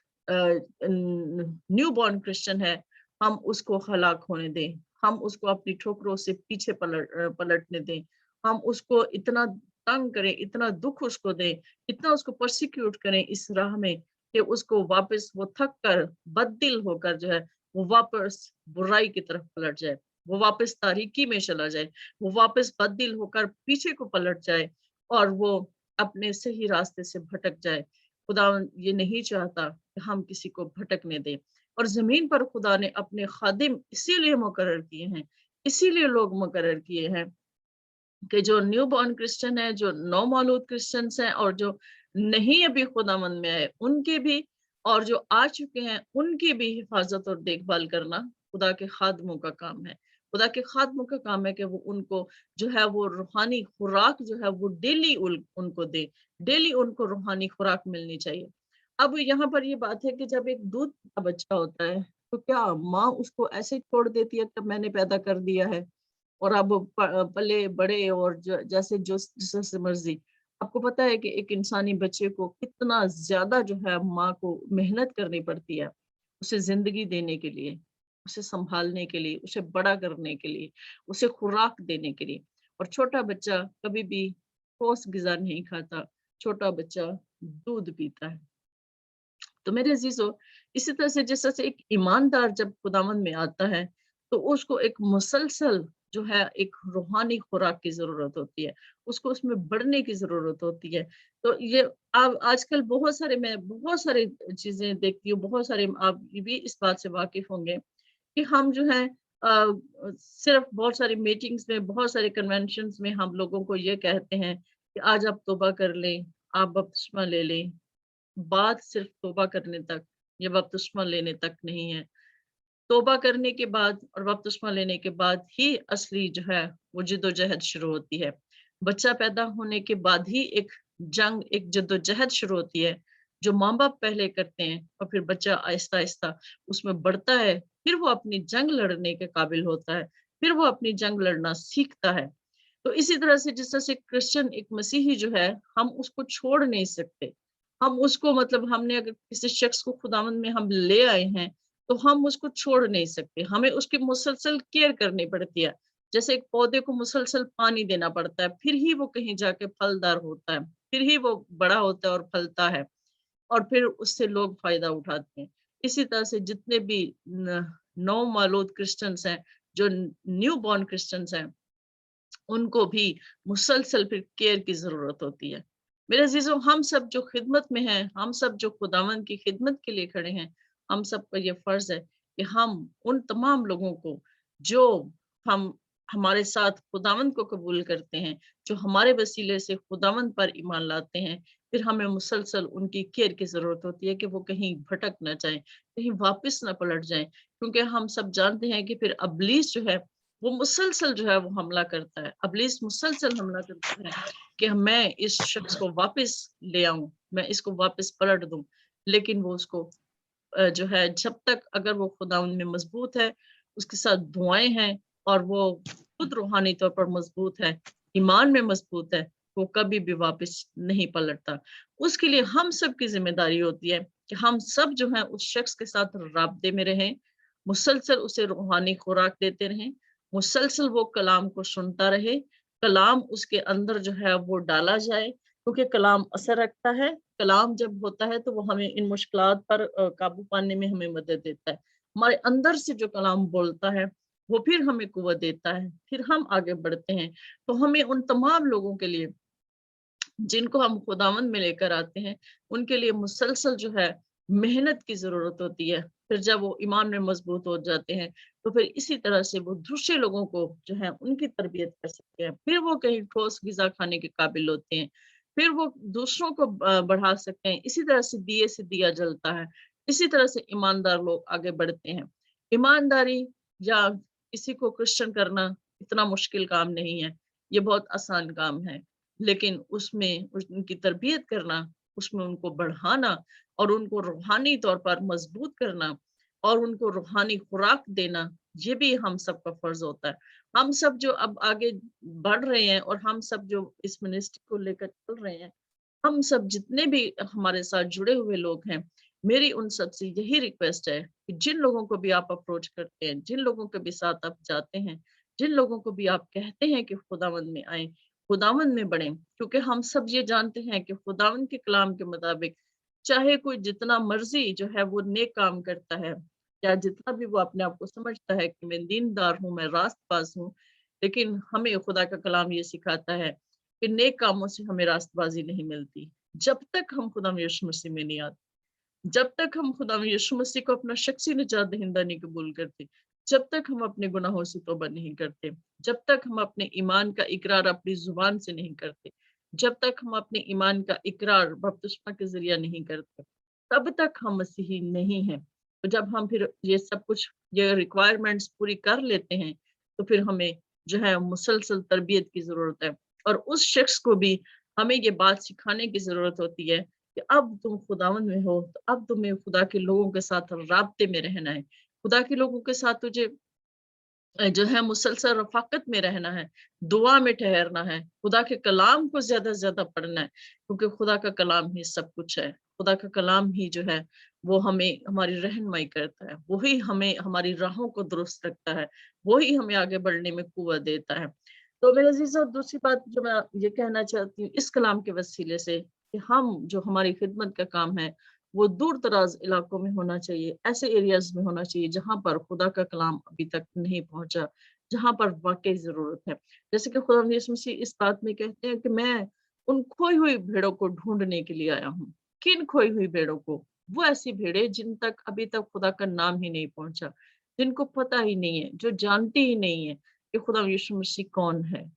نیو بورن کرسچن ہے ہم اس کو ہلاک ہونے دیں, ہم اس کو اپنی ٹھوکروں سے پیچھے پلٹنے دیں, ہم اس کو اتنا تنگ کریں, اتنا دکھ اس کو دیں, اتنا اس کو پرسیکیوٹ کریں اس راہ میں کہ اس کو واپس وہ تھک کر بد دل ہو کر جو ہے وہ واپس برائی کی طرف پلٹ جائے, وہ واپس تاریکی میں چلا جائے, وہ واپس بد دل ہو کر پیچھے کو پلٹ جائے اور وہ اپنے صحیح راستے سے بھٹک جائے. خدا یہ نہیں چاہتا کہ ہم کسی کو بھٹکنے دیں. اور زمین پر خدا نے اپنے خادم اسی لیے مقرر کیے ہیں, اسی لیے لوگ مقرر کیے ہیں کہ جو نیو بورن کرسچن ہے, جو نو مولود کرسچنس ہیں, اور جو نہیں ابھی خداوند میں آئے ان کے بھی, اور جو آ چکے ہیں ان کی بھی حفاظت اور دیکھ بھال کرنا خدا کے خادموں کا کام ہے. خدا کے خادموں کا کام ہے کہ وہ ان کو جو ہے وہ روحانی خوراک جو ہے وہ ڈیلی ان کو دے, ڈیلی ان کو روحانی خوراک ملنی چاہیے. اب یہاں پر یہ بات ہے کہ جب ایک دودھ کا بچہ ہوتا ہے تو کیا ماں اس کو ایسے چھوڑ دیتی ہے کہ میں نے پیدا کر دیا ہے اور اب پلے بڑے اور جیسے جس مرضی. آپ کو پتا ہے کہ ایک انسانی بچے کو کتنا زیادہ جو ہے ماں کو محنت کرنی پڑتی ہے اسے زندگی دینے کے لیے, اسے سنبھالنے کے لیے, اسے بڑا کرنے کے لیے, اسے خوراک دینے کے لیے. اور چھوٹا بچہ کبھی بھی ٹھوس غذا نہیں کھاتا, چھوٹا بچہ دودھ پیتا ہے. تو میرے عزیزو, اسی طرح سے جس طرح سے ایک ایماندار جب خداوند میں آتا ہے تو اس کو ایک مسلسل جو ہے ایک روحانی خوراک کی ضرورت ہوتی ہے, اس کو اس میں بڑھنے کی ضرورت ہوتی ہے. تو یہ آج کل بہت سارے چیزیں دیکھتی ہوں, بہت سارے آپ بھی اس بات سے واقف ہوں گے کہ ہم جو ہیں صرف بہت ساری میٹنگز میں, بہت سارے کنونشنز میں ہم لوگوں کو یہ کہتے ہیں کہ آج آپ توبہ کر لیں, آپ بپتسمہ لے لیں. بات صرف توبہ کرنے تک یا بپتسمہ لینے تک نہیں ہے. توبہ کرنے کے بعد اور بپتسمہ لینے کے بعد ہی اصلی جو ہے وہ جد و جہد شروع ہوتی ہے. بچہ پیدا ہونے کے بعد ہی ایک جنگ, ایک جد و جہد شروع ہوتی ہے جو ماں باپ پہلے کرتے ہیں, اور پھر بچہ آہستہ آہستہ اس میں بڑھتا ہے, پھر وہ اپنی جنگ لڑنے کے قابل ہوتا ہے, پھر وہ اپنی جنگ لڑنا سیکھتا ہے. تو اسی طرح سے جس طرح سے کرسچن ایک مسیحی جو ہے ہم اس کو چھوڑ نہیں سکتے, ہم اس کو ہم نے اگر کسی شخص کو خداوند میں ہم لے آئے ہیں تو ہم اس کو چھوڑ نہیں سکتے, ہمیں اس کی مسلسل کیئر کرنی پڑتی ہے. جیسے ایک پودے کو مسلسل پانی دینا پڑتا ہے, پھر ہی وہ کہیں جا کے پھلدار ہوتا ہے, پھر ہی وہ بڑا ہوتا ہے اور پھلتا ہے, اور پھر اس سے لوگ فائدہ اٹھاتے ہیں. اسی طرح سے جتنے بھی نو مولود کرسچنس ہیں, جو نیو بورن کرسچنس ہیں, ان کو بھی مسلسل پھر کیئر کی ضرورت ہوتی ہے. میرے عزیزوں, ہم سب جو خدمت میں ہیں, ہم سب جو خداوند کی خدمت کے لیے کھڑے ہیں, ہم سب کا یہ فرض ہے کہ ہم ان تمام لوگوں کو جو ہمارے ساتھ خداوند کو قبول کرتے ہیں, جو ہمارے وسیلے سے خداوند پر ایمان لاتے ہیں, پھر ہمیں مسلسل ان کی کیئر کی ضرورت ہوتی ہے کہ وہ کہیں بھٹک نہ جائیں, کہیں واپس نہ پلٹ جائیں. کیونکہ ہم سب جانتے ہیں کہ پھر ابلیس جو ہے وہ مسلسل جو ہے وہ حملہ کرتا ہے, ابلیس مسلسل حملہ کرتا ہے کہ میں اس شخص کو واپس لے آؤں, میں اس کو واپس پلٹ دوں. لیکن وہ اس کو جو ہے جب تک اگر وہ خداوند میں مضبوط ہے, उसके साथ दुआएं हैं और वो खुद रूहानी तौर पर मजबूत है, ईमान में मजबूत है, वो कभी भी वापस नहीं पलटता। उसके लिए हम सब की जिम्मेदारी होती है कि हम सब जो है उस शख्स के साथ राब्ते में रहें, मुसलसल उसे रूहानी खुराक देते रहें, मुसलसल वो कलाम को सुनता रहे, कलाम उसके अंदर जो है वो डाला जाए, क्योंकि कलाम असर रखता है। कलाम जब होता है तो वो हमें इन मुश्किलात पर काबू पाने में हमें मदद देता है। हमारे अंदर से जो कलाम बोलता है वो फिर हमें कुव्वत देता है, फिर हम आगे बढ़ते हैं। तो हमें उन तमाम लोगों के लिए जिनको हम खुदावंद में लेकर आते हैं, उनके लिए मुसलसल जो है मेहनत की जरूरत होती है। फिर जब वो ईमान में मजबूत हो जाते हैं तो फिर इसी तरह से वो दूसरे लोगों को जो है उनकी तरबियत कर सकते हैं, फिर वो कहीं ठोस ग़िज़ा खाने के काबिल होते हैं, फिर वो दूसरों को बढ़ा सकते हैं। इसी तरह से दिए से दिया जलता है, इसी तरह से ईमानदार लोग आगे बढ़ते हैं। ईमानदारी या किसी को क्रिश्चियन करना इतना मुश्किल काम नहीं है, ये बहुत आसान काम है, लेकिन उसमें उनकी तरबियत करना, उसमें उनको बढ़ाना और उनको रूहानी तौर पर मजबूत करना और उनको रूहानी खुराक देना, ये भी हम सबका फर्ज होता है। हम सब जो अब आगे बढ़ रहे हैं और हम सब जो इस मिनिस्ट्री को लेकर चल रहे हैं, हम सब जितने भी हमारे साथ जुड़े हुए लोग हैं, मेरी उन सब से यही रिक्वेस्ट है कि जिन लोगों को भी आप अप्रोच करते हैं, जिन लोगों के भी साथ आप जाते हैं, जिन लोगों को भी आप कहते हैं कि खुदावंद में आए, खुदावंद में बढ़ें, क्योंकि हम सब ये जानते हैं कि खुदावंद के कलाम के मुताबिक चाहे कोई जितना मर्जी जो है वो नेक काम करता है, या जितना भी वो अपने आप को समझता है कि मैं दीनदार हूँ, मैं रास्तबाज हूँ, लेकिन हमें खुदा का कलाम ये सिखाता है कि नेक कामों से हमें रास्तबाजी नहीं मिलती जब तक हम खुदा यीशु मसीह में नहीं आते, जब तक हम खुदा यीशु मसीह को अपना शख्सी निजात दहिंदा नहीं कबूल करते, जब तक हम अपने गुनाहों से तौबा नहीं करते, जब तक हम अपने ईमान का इकरार अपनी जुबान से नहीं करते, जब तक हम अपने ईमान का इकरार बपतिस्मा के जरिए नहीं करते, तब तक हम मसीही नहीं हैं। तो जब हम फिर ये सब कुछ ये रिक्वायरमेंट्स पूरी कर लेते हैं तो फिर हमें जो है मुसलसल तरबियत की जरूरत है, और उस शख्स को भी हमें ये बात सिखाने की जरूरत होती है कि अब तुम खुदावंद में हो तो अब तुम्हें खुदा के लोगों के साथ राब्ते में रहना है, खुदा के लोगों के साथ तुझे जो है मुसलसल रफाकत में रहना है, दुआ में ठहरना है, खुदा के कलाम को ज्यादा से ज्यादा पढ़ना है, क्योंकि खुदा का कलाम ही सब कुछ है। खुदा का कलाम ही जो है वो हमें हमारी रहनुमाई करता है, वही हमें हमारी राहों को दुरुस्त रखता है, वही हमें आगे बढ़ने में कुव्वत देता है। तो मेरे अजीज़ों, दूसरी बात जो मैं ये कहना चाहती हूँ इस कलाम के वसीले से कि हम जो हमारी खिदमत का काम है वो दूर दराज इलाकों में होना चाहिए, ऐसे एरियाज में होना चाहिए जहां पर खुदा का कलाम अभी तक नहीं पहुंचा, जहां पर वाकई जरूरत है। जैसे कि खुदा यीशु मसीह इस बात में कहते हैं कि मैं उन खोई हुई भेड़ों को ढूंढने के लिए आया हूँ। किन खोई हुई भेड़ों को? वो ऐसी भेड़ें जिन तक अभी तक खुदा का नाम ही नहीं पहुंचा, जिनको पता ही नहीं है, जो जानती ही नहीं है कि खुदा यीशु मसीह कौन है।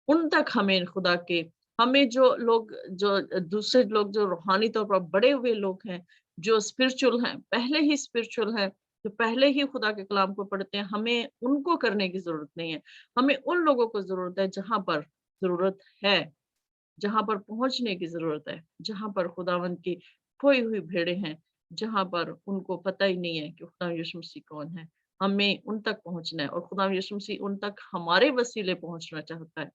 उन तक हमें खुदा के हमें जो लोग जो दूसरे लोग जो रूहानी तौर पर बड़े हुए लोग हैं, जो स्पिरिचुअल हैं, पहले ही स्पिरिचुअल हैं, जो पहले ही खुदा के कलाम को पढ़ते हैं, हमें उनको करने की जरूरत नहीं है। हमें उन लोगों को जरूरत है जहां पर जरूरत है, जहां पर पहुंचने की जरूरत है, जहां पर खुदावंद की खोई हुई भेड़ें हैं, जहां पर उनको पता ही नहीं है कि खुदा यीशु मसीह कौन है। हमें उन तक पहुंचना है और खुदा यीशु मसीह उन तक हमारे वसीले पहुंचना चाहता है।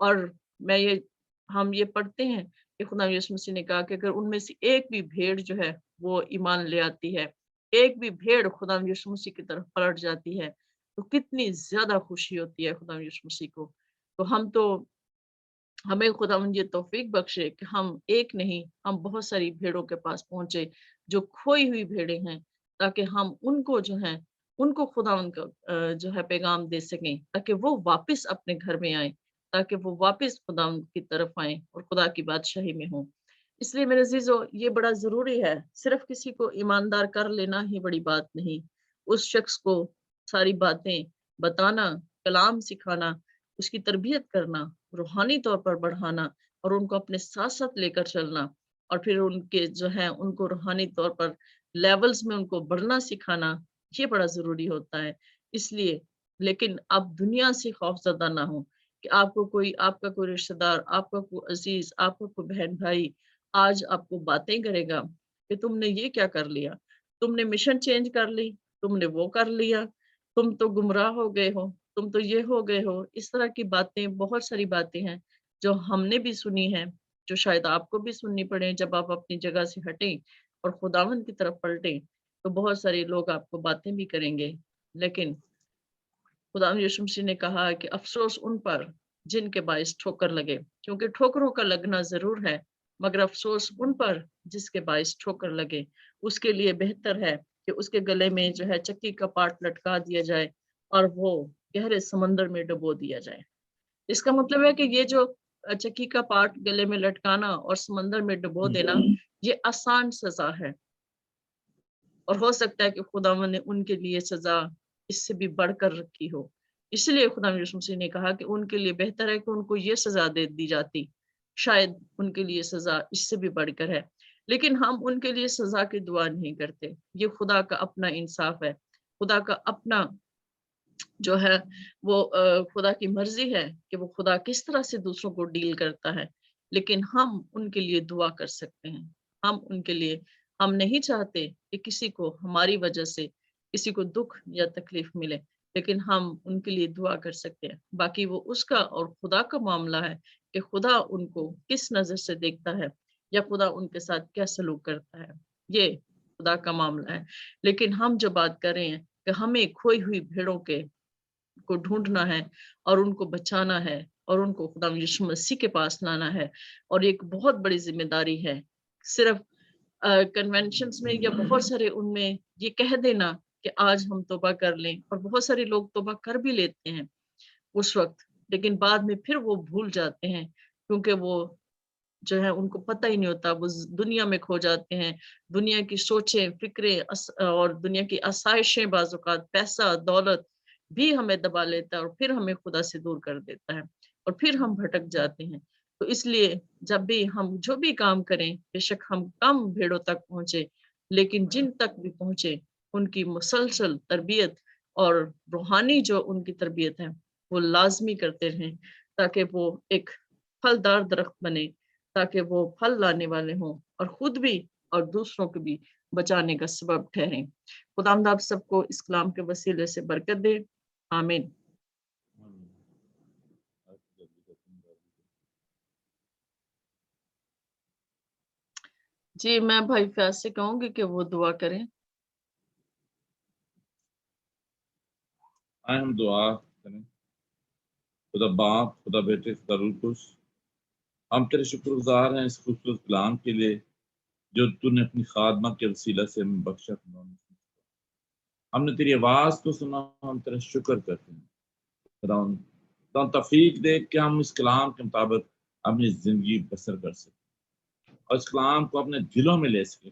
और मैं ये हम ये पढ़ते हैं कि खुदा यीशु मसीह ने कहा कि अगर उनमें से एक भी भेड़ जो है वो ईमान ले आती है, एक भी भेड़ खुदा यीशु मसीह की तरफ पलट जाती है, तो कितनी ज्यादा खुशी होती है खुदा यीशु मसीह को। तो हमें खुदावंद ये तौफीक बख्शे कि हम एक नहीं, हम बहुत सारी भेड़ों के पास पहुंचे जो खोई हुई भेड़ें हैं, ताकि हम उनको जो है उनको खुदावंद का जो है पैगाम दे सकें, ताकि वो वापस अपने घर में आए, ताकि वो वापस खुदावंद की तरफ आए और खुदा की बादशाही में हो। इसलिए मेरे अजीजों, ये बड़ा जरूरी है। सिर्फ किसी को ईमानदार कर लेना ही बड़ी बात नहीं, उस शख्स को सारी बातें बताना, कलाम सिखाना, उसकी तरबियत करना, रूहानी तौर पर बढ़ाना और उनको अपने साथ साथ लेकर चलना, और फिर उनके जो है उनको रूहानी तौर पर लेवल्स में उनको बढ़ना सिखाना, ये बड़ा जरूरी होता है। इसलिए लेकिन आप दुनिया से खौफजदा ना हो कि आपका कोई रिश्तेदार, आपका कोई अजीज, आपका कोई बहन भाई आज आपको बातें करेगा कि तुमने ये क्या कर लिया, तुमने मिशन चेंज कर ली, तुमने वो कर लिया, तुम तो गुमराह हो गए हो, तुम तो ये हो गए हो। इस तरह की बातें, बहुत सारी बातें हैं जो हमने भी सुनी है, जो शायद आपको भी सुननी पड़े जब आप अपनी जगह से हटें और खुदावंद की तरफ पलटें। तो बहुत सारे लोग आपको बातें भी करेंगे, लेकिन खुदावंद यीशु मसीह ने कहा कि अफसोस उन पर जिनके बाइस ठोकर लगे, क्योंकि ठोकरों का लगना जरूर है, मगर अफसोस उन पर जिसके बाइस ठोकर लगे। उसके लिए बेहतर है कि उसके गले में जो है चक्की का पाट लटका दिया जाए और वो गहरे समंदर में डुबो दिया जाए। इसका मतलब है कि ये जो चक्की का पाट गले में लटकाना और समंदर में डुबो देना, ये आसान सजा है। और हो सकता है कि खुदावंद ने उनके लिए सजा इससे भी बढ़कर रखी हो। इसलिए खुदावंद यीशु मसीह ने कहा कि उनके लिए बेहतर है कि उनको ये सजा दे दी जाती, शायद उनके लिए सजा इससे भी बढ़कर है। लेकिन हम उनके लिए सजा की दुआ नहीं करते। ये खुदा का अपना इंसाफ है, खुदा का अपना जो है वो खुदा की मर्जी है कि वो खुदा किस तरह से दूसरों को डील करता है। लेकिन हम उनके लिए दुआ कर सकते हैं। हम उनके लिए, हम नहीं चाहते कि किसी को हमारी वजह से किसी को दुख या तकलीफ मिले, लेकिन हम उनके लिए दुआ कर सकते हैं। बाकी वो उसका और खुदा का मामला है कि खुदा उनको किस नजर से देखता है या खुदा उनके साथ क्या सलूक करता है, ये खुदा का मामला है। लेकिन हम जो बात कर रहे हैं कि हमें खोई हुई भेड़ों के को ढूंढना है और उनको बचाना है और उनको खुदा यीशु मसीह के पास लाना है, और एक बहुत बड़ी जिम्मेदारी है। सिर्फ कन्वेंशंस में या बहुत सारे उनमें ये कह देना कि आज हम तौबा कर लें, और बहुत सारे लोग तौबा कर भी लेते हैं उस वक्त, लेकिन बाद में फिर वो भूल जाते हैं, क्योंकि वो जो है उनको पता ही नहीं होता, वो दुनिया में खो जाते हैं। दुनिया की सोचें, फिक्रें और दुनिया की आसाइशें, बाज़-औक़ात पैसा, दौलत भी हमें दबा लेता है और फिर हमें खुदा से दूर कर देता है और फिर हम भटक जाते हैं। तो इसलिए जब भी हम जो भी काम करें, बेशक हम कम भेड़ों तक पहुंचे, लेकिन जिन तक भी पहुंचे उनकी मुसलसल तरबियत और रूहानी जो उनकी तरबियत है वो लाजमी करते रहें, ताकि वो एक फलदार दरख्त बने, ताकि वो फल लाने वाले हों और खुद भी और दूसरों को भी बचाने का सबब ठहरें। खुदावंद आप सबको इस कलाम के वसीले से बरकत दे। आमीन। जी, मैं भाई फयाज से कहूंगी कि वो दुआ करें। आए हम दुआ करें। खुदा बाप, खुदा बेटे, खुदा रूह कुद्स, हम तेरे शुक्रगुजार हैं इस खूबसूरत कलाम के लिए जो तूने अपनी खादमा के वसीला से हमें बख्शा। हमने तेरी आवाज को सुना, हम तेरा शुक्र करते हैं। खुदावंद तो तौफीक दे कि हम इस कलाम के मुताबिक अपनी जिंदगी बसर कर सकें और इस कलाम को अपने दिलों में ले सकें।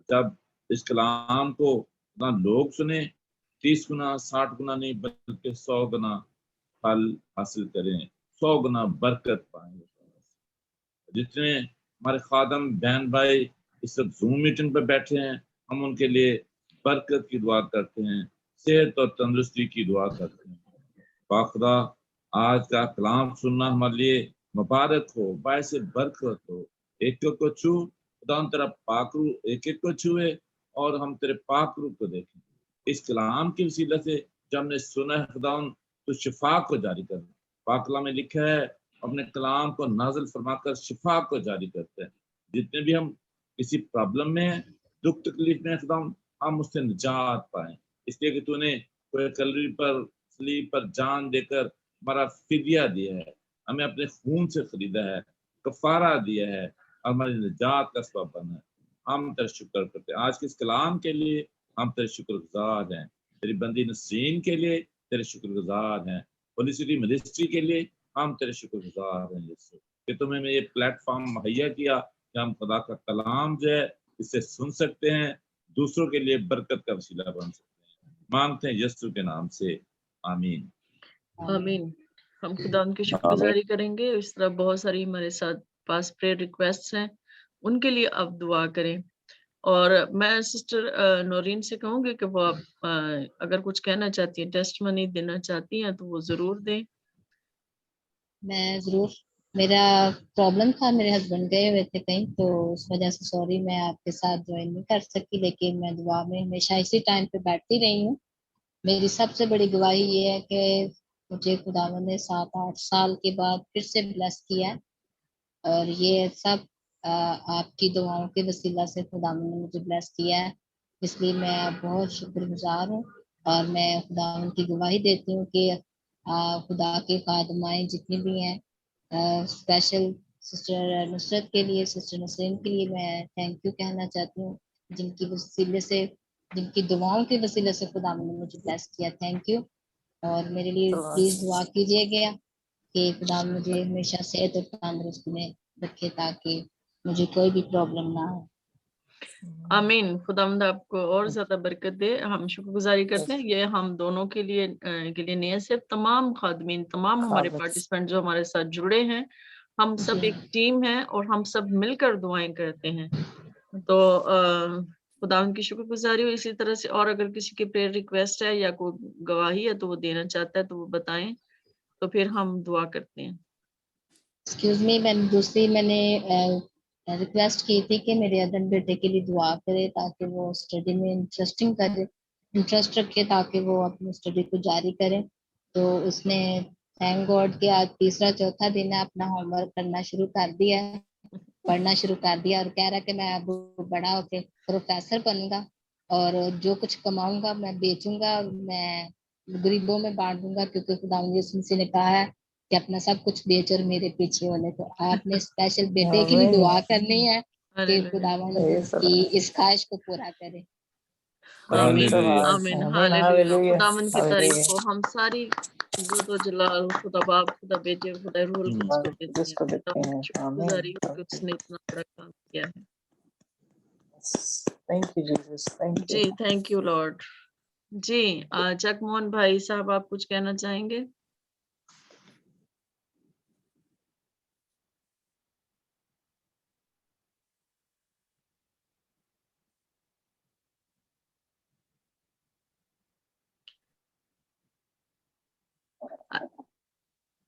जब इस कलाम को ना लोग सुने, 30 गुना 60 गुना नहीं बल्कि 100 गुना फल हासिल करें, 100 गुना बरकत पाएं। जितने हमारे खादम बहन भाई इस वक्त जूम मीटिंग पर बैठे हैं, हम उनके लिए बरकत की दुआ करते हैं, सेहत और तंदुरुस्ती की दुआ करते हैं। खुदा आज का कलाम सुनना हमारे लिए मुबारक हो, बायसे बरकत हो। एक को छू खुदा, हम तेरा पाकरू एक एक को छुए और हम तेरे पाकरू को देखें। इस कलाम के वसीला से जब हमने सुना है खुदा, तो शिफा को जारी कर। पाकला में लिखा है अपने कलाम को नाज़िल फरमाकर शिफा को जारी करते हैं। जितने भी हम किसी प्रॉब्लम में हैं, दुख तकलीफ में खुदा, हम उससे निजात पाएं, इसलिए कि तूने कोई कलरी पर सलीब पर जान देकर हमारा फिदिया दिया है, हमें अपने खून से खरीदा है, कफारा दिया है और हमारी निजात का सबब बना है। हम तेरा शुक्र करते हैं। आज के इस कलाम के लिए हम तेरे शुक्रगुजार हैं। तेरी बंदी नसरीन के लिए तेरे शुक्रगुजार हैं। होली सिटी मिनिस्ट्री के लिए हम तेरे शुक्रगुजार हैं यीशु कि तुमने हमें ये प्लेटफॉर्म मुहैया किया कि हम खुदा का कलाम जो है इससे सुन सकते हैं, दूसरों के लिए बरकत का वसीला बन सकते हैं। मांगते हैं यीशु के नाम से, आमीन। आमीन। हम खुदा उनकी शुक्रगुजारी करेंगे। इस तरह बहुत सारी हमारे साथ पास प्रेयर रिक्वेस्ट हैं, उनके लिए आप दुआ करें। और मैं सिस्टर नौरीन से कहूंगी कि वो अगर कुछ कहना चाहती है, टेस्टमनी देना चाहती हैं, तो वो जरूर दें। मैं जरूर, मेरा प्रॉब्लम था, मेरे हस्बैंड गए हुए थे कहीं, तो उस वजह से सॉरी मैं आपके साथ ज्वाइन नहीं कर सकी, लेकिन मैं दुआ में हमेशा इसी टाइम पे बैठती रही हूँ। मेरी सबसे बड़ी गवाही ये है कि मुझे खुदावंद ने 7-8 साल के बाद फिर से ब्लेस किया है, और ये सब आपकी दुआओं के वसीला से खुदावंद ने मुझे ब्लेस किया है, इसलिए मैं बहुत शुक्रगुजार हूँ। और मैं खुदावंद की गवाही देती हूँ कि खुदा के खादमाएं जितनी भी हैं, स्पेशल सिस्टर नुसरत के लिए, सिस्टर नसरीन के लिए मैं थैंक यू कहना चाहती हूँ, जिनकी वसीले से, जिनकी दुआओं के वसीले से खुदावंद ने मुझे ब्लेस किया। Thank you. और मेरे लिए प्लीज दुआ कीजिएगा कि खुदा मुझे हमेशा सेहत और तंदुरुस्ती में रखे, ताकि मुझे कोई भी प्रॉब्लम ना हो। आमीन। खुदावंद आपको और ज्यादा बरकत दे। हम शुक्रगुजारी करते हैं ये हम दोनों के लिए नहीं है, सिर्फ तमाम खादमीन, तमाम हमारे पार्टिसिपेंट जो हमारे साथ जुड़े हैं, हम सब एक टीम है और हम सब मिलकर दुआएं करते हैं। तो खुदावंद की शुक्रगुजारी हो इसी तरह से। और अगर किसी की प्रेयर रिक्वेस्ट है या कोई गवाही है तो वो देना चाहता है तो वो बताएं, तो फिर हम दुआ करते हैं। एक्सक्यूज मी, मैंने रिक्वेस्ट की थी कि मेरे अदन बेटे के लिए दुआ करे, ताकि वो स्टडी में इंटरेस्ट रखे, ताकि वो अपनी स्टडी को जारी करे। तो उसने थैंक गॉड कि आज तीसरा चौथा दिन है, अपना होमवर्क करना शुरू कर दिया है, पढ़ना शुरू कर दिया, और कह रहा है कि मैं अब बड़ा होके प्रोफेसर बनूंगा और जो कुछ कमाऊंगा मैं बेचूंगा, मैं गरीबों में बांट दूंगा, क्योंकि खुदावंद यीशु मसीह ने कहा है कि अपना सब कुछ बेच और मेरे पीछे होने। तो आपने स्पेशल बेटे के लिए दुआ करनी है कि खुदावंद की इस ख्वाहिश को पूरा करे। आमीन हालेलुया। आमीन हालेलुया। खुदावंद की तारीफ हो। हम सारी इज्जत और जलाल खुदा बाप, खुदा बेटे, खुदा रूहुल कुद्स को देते हैं। खुदावंद की शुक्रगुजारी हो कि उसने इतना बड़ा काम किया है। Thank you, Jesus. Thank you. जी थैंक यू लॉर्ड। जी जगमोहन भाई साहब, आप कुछ कहना चाहेंगे?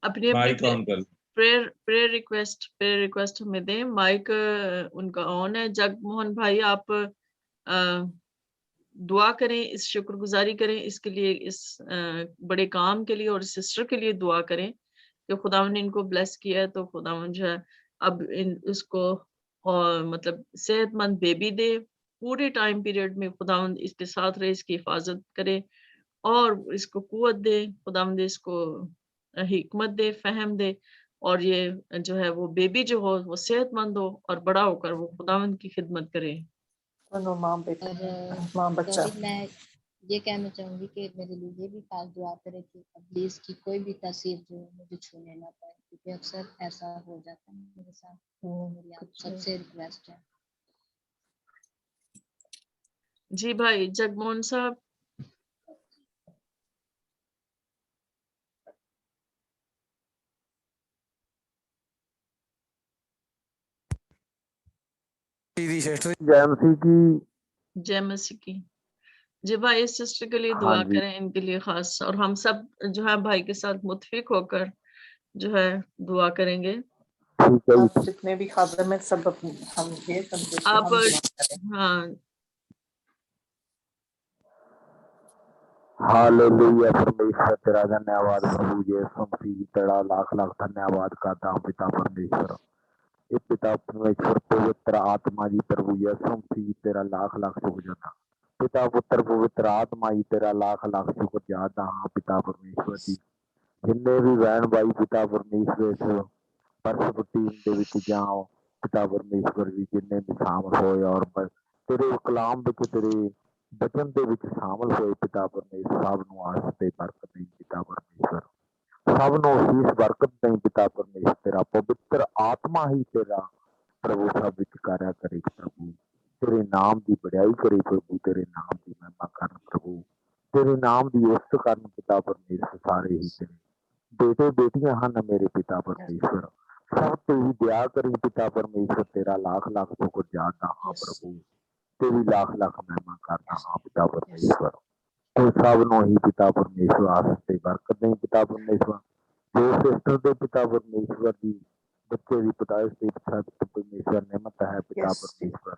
अपनी माइक अपनी ऑन कर। प्रेयर रिक्वेस्ट हमें दें। माइक उनका ऑन है। जगमोहन भाई आप दुआ करें, इस शुक्रगुजारी करें इसके लिए, इस बड़े काम के लिए, और सिस्टर के लिए दुआ करें कि खुदावंद ने इनको ब्लेस किया है। तो खुदावंद जो है अब इसको और मतलब सेहतमंद बेबी दे, पूरे टाइम पीरियड में खुदावंद इसके साथ रहे, इसकी हिफाजत करे और इसको कुव्वत दे। खुदावंद इसको हिकमत दे, फहम दे, और ये जो है वो बेबी जो हो वो सेहतमंद हो और बड़ा होकर वो खुदावंद की खिदमत करे। और गौरी, मैं ये कहना चाहूंगी कि मेरे लिए ये भी खास दुआ करे कि इब्लीस की कोई भी तासीर जो मुझे छूने ना पाए, क्योंकि अक्सर ऐसा हो जाता है मेरे साथ। मेरी आप सबसे रिक्वेस्ट है। जी भाई जगमोहन साहब। जय मसीह की। जी भाई इस सिस्टर के लिए दुआ करें, इनके लिए खास, और हम सब जो है भाई के साथ मुत्फिक होकर जो है दुआ करेंगे। आप जितने भी खादम है सब हम ये समझे आप हाँ हालेलुया। परमेश्वर तेरा धन्यवाद प्रभु यीशु मसीह, तेरा लाख लाख धन्यवाद करता हूँ पिता परमेश्वर। ये पिता परमेश्वर पवित्र आत्मा जी प्रभु यीशु मसीह तेरा लाख लाख शुक्र जाता। पिता पुत्र पवित्र आत्मा जी तेरा लाख लाख शुक्र जाता हाँ पिता परमेश्वर जी। जिन्ने भी बहन भाई पिता परमेश्वर इस परस टीम ਦੇ ਵਿੱਚ ਜਾਓ पिता परमेश्वर जी, जिन्ने भी शामिल होए और तेरे कलाम ਵਿੱਚ तेरे बचन ਦੇ ਵਿੱਚ शामिल होए पिता परमेश्वर, सब ਨੂੰ आस ਤੇ बरकत दें पिता परमेश्वर, सब ਨੂੰ शीश बरकत दें पिता परमेश्वर। तेरा पवित्र आत्मा ही तेरा प्रभु सब विच कार्य करे प्रभु। तेरे नाम की बड़ाई करे प्रभु, तेरे नाम की महिमा कर प्रभु, तेरे नाम की उस्त करन पिता परमेश्वर। सारे ही तेरे बेटे बेटियां हैं मेरे पिता परमेश्वर, सब ते ही दया करी पिता परमेश्वर। तेरा लाख लाख शुक्र जाता हाँ प्रभु, तेरी लाख लाख महिमा करना हाँ पिता परमेश्वर। तो सब नो ही पिता परमेश्वर आस ते बरकत दें पिता परमेश्वर। जो सिस्टर दे पिता परमेश्वर जी बच्चे की पैदाइश के पिता परमेश्वर निमित्त है पिता परमेश्वर,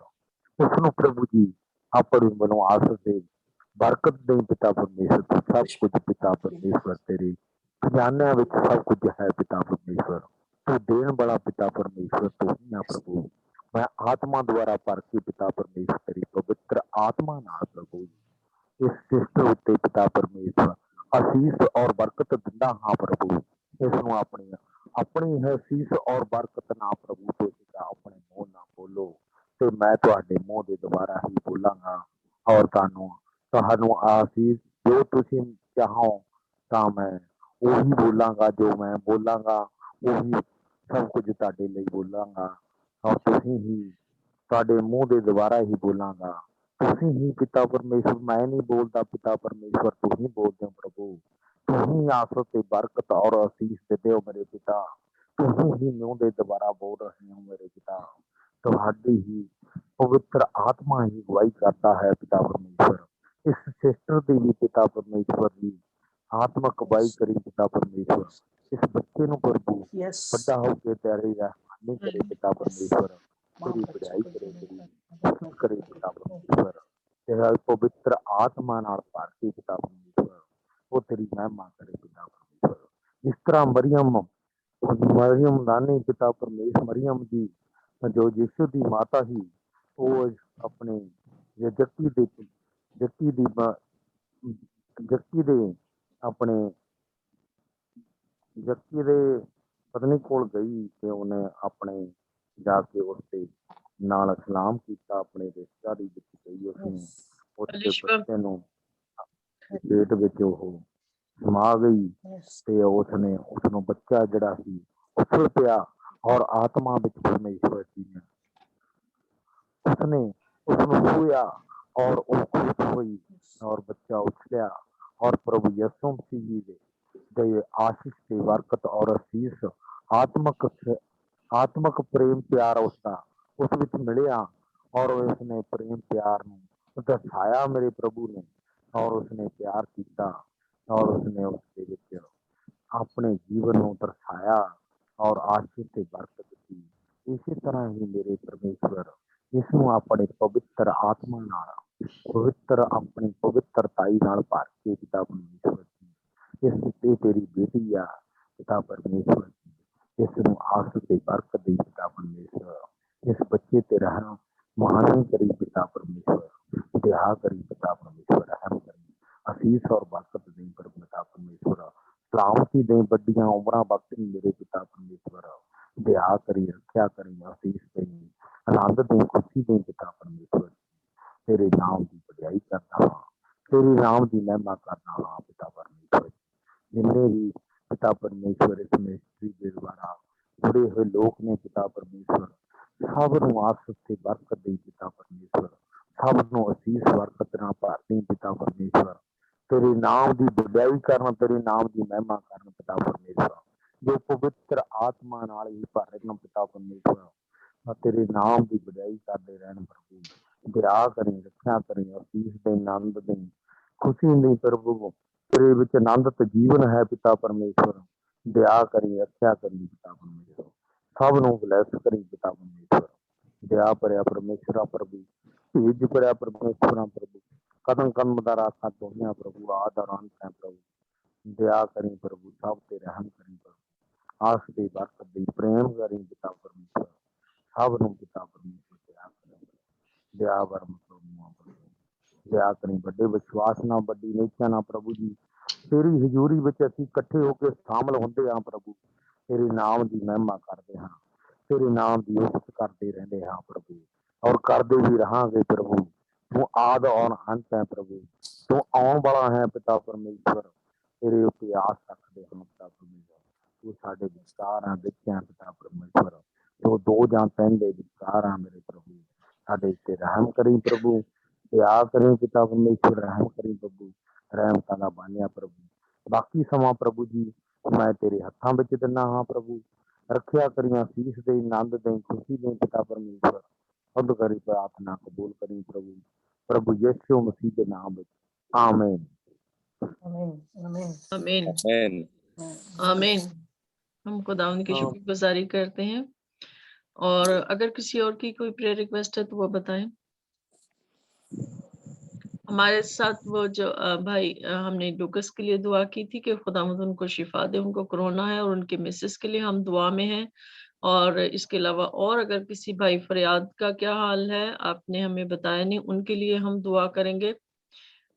उसनु प्रभु जी अपने मनो आस दे ਬਰਕਤ ਦੇਈ ਪਿਤਾ ਪਰਮੇਸ਼ਵਰ, ਤੂੰ ਸਭ ਕੁਝ ਪਿਤਾ ਪਰਮੇਸ਼ਵਰ, ਤੇਰੇ ਖਜ਼ਾਨਿਆਂ ਵਿੱਚ ਸਭ ਕੁਝ ਹੈ ਪਿਤਾ ਪਰਮੇਸ਼ਵਰ, ਤੂੰ ਦੇਣ ਵਾਲਾ ਪਿਤਾ ਪਰਮੇਸ਼ਵਰ ਤੂੰ ਹੀ ਆ ਪ੍ਰਭੂ। ਮੈਂ ਆਤਮਾ ਦੁਆਰਾ ਭਰ ਕੇ ਪਿਤਾ ਪਰਮੇਸ਼ਵਰ ਤੇਰੀ ਪਵਿੱਤਰ ਆਤਮਾ ਨਾਲ ਪ੍ਰਭੂ ਇਸ ਸਿਸਟਰ ਉੱਤੇ ਪਿਤਾ ਪਰਮੇਸ਼ਵਰ ਅਸੀਸ ਔਰ ਬਰਕਤ ਦਿੰਦਾ ਹਾਂ ਪ੍ਰਭੂ। ਇਸ ਨੂੰ ਆਪਣੀ ਅਸੀਸ ਔਰ ਬਰਕਤ ਨਾ ਪ੍ਰਭੂ ਤੇ ਪਿਤਾ ਆਪਣੇ ਮੂੰਹ ਨਾਲ ਬੋਲੋ ਤੇ ਮੈਂ ਤੁਹਾਡੇ ਮੂੰਹ ਦੇ ਦੁਆਰਾ ਹੀ ਬੋਲਾਂਗਾ ਔਰ ਤੁਹਾਨੂੰ ਆਸੀਸ ਜੋ ਤੁਸੀਂ ਚਾਹੋ ਤਾਂ ਮੈਂ ਉਹੀ ਬੋਲਾਂਗਾ, ਜੋ ਮੈਂ ਬੋਲਾਂਗਾ ਉਹੀ ਸਭ ਕੁਝ ਤੁਹਾਡੇ ਲਈ ਬੋਲਾਂਗਾ ਔਰ ਤੁਸੀਂ ਹੀ ਤੁਹਾਡੇ ਮੂੰਹ ਦੇ ਦੁਆਰਾ ਹੀ ਬੋਲਾਂਗਾ। ਤੁਸੀਂ ਹੀ ਪਿਤਾ ਪਰਮੇਸ਼ਵਰ, ਮੈਂ ਨਹੀਂ ਬੋਲਦਾ ਪਿਤਾ ਪਰਮੇਸ਼ਵਰ, ਤੂੰ ਹੀ ਬੋਲਦੇ ਹੋ ਪ੍ਰਭੂ। ਤੂੰ ਹੀ ਆਸ ਤੇ ਬਰਕਤ ਔਰ ਅਸੀਸ ਦਿੰਦੇ ਹੋ ਮੇਰੇ ਪਿਤਾ, ਤੂੰ ਹੀ ਮੂੰਹ ਦੇ ਦੁਆਰਾ ਬੋਲ ਰਹੇ ਹੋ ਮੇਰੇ ਪਿਤਾ। ਤੁਹਾਡੀ ਹੀ ਪਵਿੱਤਰ ਆਤਮਾ ਹੀ ਗਵਾਹੀ ਕਰਦਾ ਹੈ ਪਿਤਾ ਪਰਮੇਸ਼ਵਰ। ਇਸ ਸਿਸਟਰ ਦੀ ਵੀ ਪਿਤਾ ਪਰਮੇਸ਼ਵਰ ਦੀ ਆਤਮਕ ਗਵਾਹੀ ਕਰੀ ਪਿਤਾ ਪਰਮੇਸ਼ਵਰ। ਇਸ ਬੱਚੇ ਨੂੰ ਪ੍ਰਭੂ ਵੱਡਾ ਹੋ ਕੇ ਤੇਰੀ ਰਹਿਮਾਨੀ ਕਰੇ ਪਿਤਾ ਪਰਮੇਸ਼ਵਰ, ਤੇਰੀ ਵਡਿਆਈ ਕਰੇ, ਤੇਰੀ ਮਦਦ ਕਰੇ ਪਿਤਾ ਪਰਮੇਸ਼ਵਰ। ਤੇਰਾ ਪਵਿੱਤਰ ਆਤਮਾ ਨਾਲ ਭਰ ਕੇ ਪਿਤਾ ਪਰਮੇਸ਼ਵਰ ਉਹ ਤੇਰੀ ਮਹਿਮਾ ਕਰੇ ਪਿਤਾ ਪਰਮੇਸ਼ਵਰ। ਇਸ ਤਰ੍ਹਾਂ ਮਰੀਮ ਨਾਨੀ ਪਿਤਾ ਪਰਮੇਸ਼ਵਰ, ਮਰੀਮ ਜੀ ਜੋ ਯਿਸੂ ਦੀ ਮਾਤਾ ਸੀ, ਉਹ ਆਪਣੇ ਜੱਕੀ ਦੇ ਪਤਨੀ ਕੋਲ ਗਈ ਤੇ ਉਹਨੇ ਆਪਣੇ ਜਾ ਕੇ ਉਸਦੇ ਨਾਲ ਸਲਾਮ ਕੀਤਾ, ਆਪਣੇ ਰਿਸ਼ਤੇਦਾਰੀ ਵਿੱਚ ਗਈ, ਉਸਨੇ ਉਸਦੇ ਬੱਚੇ ਨੂੰ ਪੇਟ ਵਿੱਚ ਉਹ ਸਮਾ ਗਈ ਤੇ ਉਸਨੂੰ ਬੱਚਾ ਜਿਹੜਾ ਸੀ ਉਛਲ ਪਿਆ ਔਰ ਆਤਮਾ ਵਿੱਚ ਪਰਮੇਸ਼ਵਰ ਜੀ ਨੇ ਉਸਨੂੰ ਛੂਇਆ ਔਰ ਉਹ ਖੁਸ਼ ਹੋਈ ਔਰ ਬੱਚਾ ਉਛਲਿਆ ਔਰ ਪ੍ਰਭੂ ਯਿਸੂ ਮਸੀਹ ਜੀ ਦੇ ਆਸ਼ੀष ਤੇ ਬਰਕਤ ਔਰ ਅਸੀਸ ਆਤਮਕ ਪ੍ਰੇਮ ਪਿਆਰ ਉਸ ਵਿੱਚ ਮਿਲਿਆ ਔਰ ਉਸਨੇ ਪ੍ਰੇਮ ਪਿਆਰ ਨੂੰ ਦਰਸਾਇਆ ਮੇਰੇ ਪ੍ਰਭੂ ਨੇ ਔਰ ਉਸਨੇ ਪਿਆਰ ਕੀਤਾ ਔਰ ਉਸਨੇ ਉਸਦੇ ਵਿੱਚ ਆਪਣੇ ਜੀਵਨ ਨੂੰ ਦਰਸਾਇਆ ਔਰ ਆਸ਼ੀष ਤੇ ਬਰਕਤ ਦਿੱਤੀ। ਇਸੇ ਤਰ੍ਹਾਂ ਹੀ ਮੇਰੇ ਪਰਮੇਸ਼ਵਰ ਇਸ ਨੂੰ ਆਪਣੇ ਪਵਿੱਤਰ ਆਤਮਾ ਨਾਲ ਆਪਣੀ ਪਵਿੱਤਰਤਾਈ ਨਾਲ ਭਰ ਕੇ ਪਿਤਾ ਪਰਮੇਸ਼ਵਰ ਜੀ ਇਸ ਤੇ ਤੇਰੀ ਬੇਟੀ ਆ ਪਿਤਾ ਪਰਮੇਸ਼ਵਰ ਜੀ, ਇਸ ਨੂੰ ਆਸ ਤੇ ਬਰਕਤ ਦੇ ਪਿਤਾ ਪਰਮੇਸ਼ਵਰ। ਇਸ ਬੱਚੇ ਤੇ ਰਹਿਮ ਮਹਾਨੀ ਕਰੀ ਪਿਤਾ ਪਰਮੇਸ਼ਵਰ, ਦਇਆ ਕਰੀ ਪਿਤਾ ਪਰਮੇਸ਼ਵਰ, ਰਹਿਮ ਕਰੀ ਅਸੀਸ ਔਰ ਬਰਕਤ ਦੇ ਪਿਤਾ ਪਰਮੇਸ਼ਵਰ। ਸਲਾਮਤੀ ਦੇ ਵੱਡੀਆਂ ਉਮਰਾਂ ਬਖਸ਼ੀ ਮੇਰੇ ਪਿਤਾ ਪਰਮੇਸ਼ਵਰ, ਦਇਆ ਕਰੀ ਰੱਖਿਆ ਕਰੀ ਅਸੀਸ ਦੇ ਆਨੰਦ ਦੇ ਖੁਸ਼ੀ ਦੇ ਪਿਤਾ ਪਰਮੇਸ਼ਵਰ। ਤੇਰੇ ਨਾਮ ਦੀ ਵਡਿਆਈ ਕਰਦਾ ਹਾਂ, ਤੇਰੇ ਨਾਮ ਦੀ ਮਹਿਮਾ ਕਰਦਾ ਹਾਂ ਪਿਤਾ ਪਰਮੇਸ਼ਵਰ। ਜਿੰਨੇ ਵੀ ਪਿਤਾ ਪਰਮੇਸ਼ਵਰ ਇਸ ਮਿਨਿਸਟਰੀ ਦੇ ਦੁਆਰਾ ਜੁੜੇ ਹੋਏ ਲੋਕ ਨੇ ਪਿਤਾ ਪਰਮੇਸ਼ਵਰ, ਸਭ ਨੂੰ ਆਸ ਤੇ ਬਰਕਤ ਦੇ ਪਿਤਾ ਪਰਮੇਸ਼ਵਰ, ਸਭ ਨੂੰ ਅਸੀਸ ਬਰਕਤ ਨਾਲ ਭਰਦੀ ਪਿਤਾ ਪਰਮੇਸ਼ਵਰ। ਤੇਰੇ ਨਾਮ ਦੀ ਵਡਿਆਈ ਕਰਨ, ਤੇਰੇ ਨਾਮ ਦੀ ਮਹਿਮਾ ਕਰਨ ਪਿਤਾ ਪਰਮੇਸ਼ਵਰ, ਜੋ ਪਵਿੱਤਰ ਆਤਮਾ ਨਾਲ ਹੀ ਭਰ ਰਹੇ ਪਿਤਾ ਪਰਮੇਸ਼ਵਰ। ਤੇਰੇ ਨਾਮ ਦੀ ਵਡਿਆਈ ਕਰਦੇ ਰਹਿਣ ਪ੍ਰਭੂ, ਦਇਆ ਕਰੀ ਰੱਖਿਆ ਕਰੀ ਅਸੀਸ ਦੇ ਆਨੰਦ ਦੇ ਖੁਸ਼ੀ ਦੇ ਪ੍ਰਭੂ। ਤੇਰੇ ਵਿੱਚ ਆਨੰਦ ਤੇ ਜੀਵਨ ਹੈ ਪਿਤਾ ਪਰਮੇਸ਼ਵਰ, ਦਇਆ ਕਰੀ ਰੱਖਿਆ ਕਰੀ ਪਿਤਾ ਪਰਮੇਸ਼ਵਰ। ਸਭ ਨੂੰ ਬਲੈਸ ਕਰੀ ਪਿਤਾ ਪਰਮੇਸ਼ਵਰ, ਦਇਆ ਭਰਿਆ ਪਰਮੇਸ਼ਵਰਾ ਪ੍ਰਭੂ, ਭੇਜ ਭਰਿਆ ਪਰਮੇਸ਼ਵਰਾ ਪ੍ਰਭੂ। ਕਦਮ ਕਦਮ ਦਾ ਰਾਸਤਾ ਤੋੜਿਆ ਪ੍ਰਭੂ, ਆਦ ਔਰ ਅੰਤ ਹੈ ਪ੍ਰਭੂ। ਦਇਆ ਕਰੀ ਪ੍ਰਭੂ, ਸਭ ਤੇ ਰਹਿਮ ਕਰੀ ਪ੍ਰਭੂ, ਆਸ ਦੀ ਬਰਕਤ ਦੀ ਪ੍ਰੇਮ ਕਰੀ ਪਿਤਾ ਪਰਮੇਸ਼ਵਰ। ਸਭ ਨੂੰ ਪਿਤਾ ਪਰਮੇਸ਼ਵਰ ਦਇਆ ਕਰੀ, ਦਇਆ ਵਰਮ ਪ੍ਰਭੂ, ਦਇਆ ਕਰੀ ਵੱਡੇ ਵਿਸ਼ਵਾਸ ਨਾਲ, ਵੱਡੀ ਨਿਸ਼ਚਾ ਨਾਲ ਪ੍ਰਭੂ ਜੀ। ਤੇਰੀ ਹਜ਼ੂਰੀ ਵਿੱਚ ਅਸੀਂ ਇਕੱਠੇ ਹੋ ਕੇ ਸ਼ਾਮਲ ਹੁੰਦੇ ਹਾਂ ਪ੍ਰਭੂ, ਤੇਰੇ ਨਾਮ ਦੀ ਮਹਿਮਾ ਕਰਦੇ ਹਾਂ, ਤੇਰੇ ਨਾਮ ਦੀ ਉਸਤ ਕਰਦੇ ਰਹਿੰਦੇ ਹਾਂ ਪ੍ਰਭੂ, ਔਰ ਕਰਦੇ ਵੀ ਰਹਾਂਗੇ ਪ੍ਰਭੂ। ਤੂੰ ਆਦ ਔਰ ਅੰਤ ਹੈ ਪ੍ਰਭੂ, ਤੂੰ ਆਉਣ ਵਾਲਾ ਹੈ ਪਿਤਾ ਪਰਮੇਸ਼ਵਰ। ਤੇਰੇ ਉੱਤੇ ਆਸ ਰੱਖਦੇ ਹਾਂ ਪਿਤਾ ਪਰਮੇਸ਼ਵਰ। ਤੂੰ ਸਾਡੇ ਵਿਚਕਾਰ ਆ, ਵਿੱਚ ਹੈ ਪਿਤਾ ਪਰਮੇਸ਼ਵਰ। ਤੂੰ ਦੋ ਜਾਂ ਤਿੰਨ ਦੇ ਵਿਚਕਾਰ ਆ ਮੇਰੇ ਪ੍ਰਭੂ, ਸਾਡੇ ਉੱਤੇ ਰਹਿਮ ਕਰੀ ਪ੍ਰਭੂ, ਦਇਆ ਕਰੀ ਪਿਤਾ ਪਰਮੇਸ਼ਵਰ, ਰਹਿਮ ਕਰੀ ਪ੍ਰਭੂ, ਰਹਿਮਤਾਂ ਦਾ ਬਾਨਿਆ ਪ੍ਰਭੂ। ਬਾਕੀ ਸਮਾਂ ਪ੍ਰਭੂ ਜੀ ਮੈਂ ਤੇਰੇ ਹੱਥਾਂ ਵਿੱਚ ਦਿੰਦਾ ਹਾਂ ਪ੍ਰਭੂ, ਰੱਖਿਆ ਕਰੀਆਂ ਸੀਸ ਦੇ ਆਨੰਦ ਦੇ ਖੁਸ਼ੀ ਦੇ ਪਿਤਾ ਪਰਮੇਸ਼ਵਰ। ਸਭ ਕਰੀ ਪ੍ਰਾਰਥਨਾ ਕਬੂਲ ਕਰੀ ਪ੍ਰਭੂ, प्रभु यीशु मसीह के नाम में आमीन। आमीन आमीन। आमीन। हम खुदावंद की शुक्रगुजारी करते हैं, और अगर किसी और की कोई प्रेयर रिक्वेस्ट है तो वो बताएं। हमारे साथ वो जो भाई हमने लुकस के लिए दुआ की थी कि खुदावंद उनको शिफा दे, उनको कोरोना है, और उनके मिसेस के लिए हम दुआ में हैं। और इसके अलावा और अगर किसी भाई फरियाद का क्या हाल है आपने हमें बताया नहीं, उनके लिए हम दुआ करेंगे।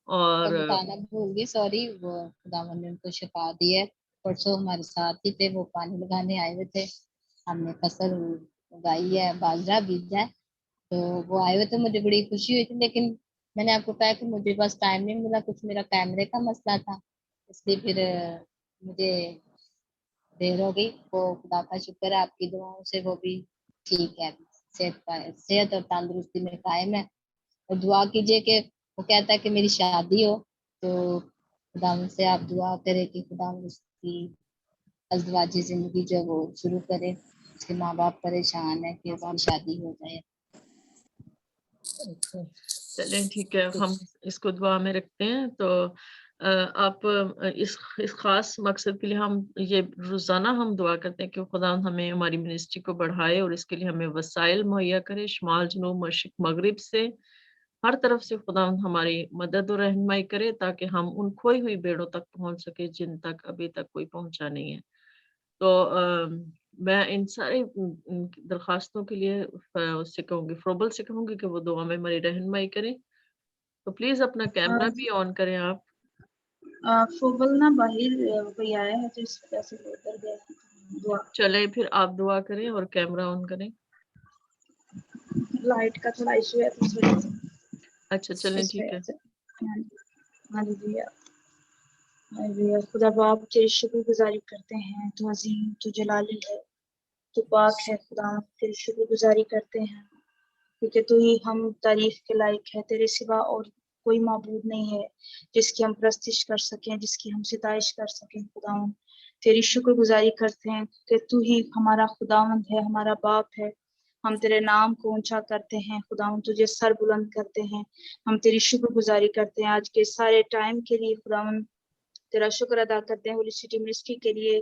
और बताना भूल गई, सॉरी। वो खुदावंद ने उनको शिफा दी है। परसों हमारे साथ ही थे, वो पानी लगाने आए हुए थे। हमने फसल उगाई है, बाजरा बीजा है, तो वो आए हुए थे, मुझे बड़ी खुशी हुई थी। लेकिन मैंने आपको कहा कि मुझे पास टाइम नहीं मिला, कुछ मेरा कैमरे का मसला था, इसलिए फिर मुझे देर हो गई। वो खुदा का शुक्र है, आपकी दुआओं से वो भी ठीक है, सेहत और तंदुरुस्ती में कायम है। और दुआ कीजिए कि वो कहता है कि मेरी शादी हो, तो खुदा से आप दुआ करें कि खुदा उसकी अज़दवाजी जिंदगी जो वो शुरू करे। उसके माँ बाप परेशान है कि उसकी शादी हो जाए। चलें ठीक है, हम इसको दुआ में रखते हैं। तो आप इस खास मकसद के लिए हम ये रोजाना हम दुआ करते हैं कि खुदा हमें हमारी मिनिस्ट्री को बढ़ाए और इसके लिए हमें वसाइल मुहैया करे, शुमाल जनूब मशरिक मगरिब से हर तरफ से खुदा हमारी मदद और रहनुमाई करे, ताकि हम उन खोई हुई बेड़ों तक पहुंच सके जिन तक अभी तक कोई पहुंचा नहीं है। तो मैं इन सारे दरखास्तों के लिए उससे कहूंगी, फ्रोबल से कहूंगी कि वो दुआ में हमारी रहनुमाई करें। तो प्लीज अपना कैमरा भी ऑन करें आप। फोबल ना बाहर कोई आया है, तो इस वजह से वो उधर गया है। दुआ चले फिर आप दुआ करें और कैमरा ऑन करें। लाइट का थोड़ा इशू है, तो इस वजह से अच्छा चलें ठीक है। हालेलुया। खुदा बाप तेरी शुक्रगुजारी करते हैं, तू अजीम, तू जलाली है, तू पाक है। खुदा तेरी शुक्रगुजारी करते हैं क्योंकि तू ही हम तारीफ के लायक है। तेरे सिवा और कोई माबूद नहीं है जिसकी हम प्रस्तिश कर सकें, जिसकी हम सिताइश कर सकें। खुदा तेरी शुक्रगुजारी करते हैं कि तू ही हमारा खुदावंद है, हमारा बाप है। हम तेरे नाम को ऊंचा करते हैं खुदा, तुझे सर बुलंद करते हैं। हम तेरी शुक्रगुजारी करते हैं आज के सारे टाइम के लिए खुदावन। तेरा शुक्र अदा करते हैं होली सिटी मिनिस्ट्री के लिए,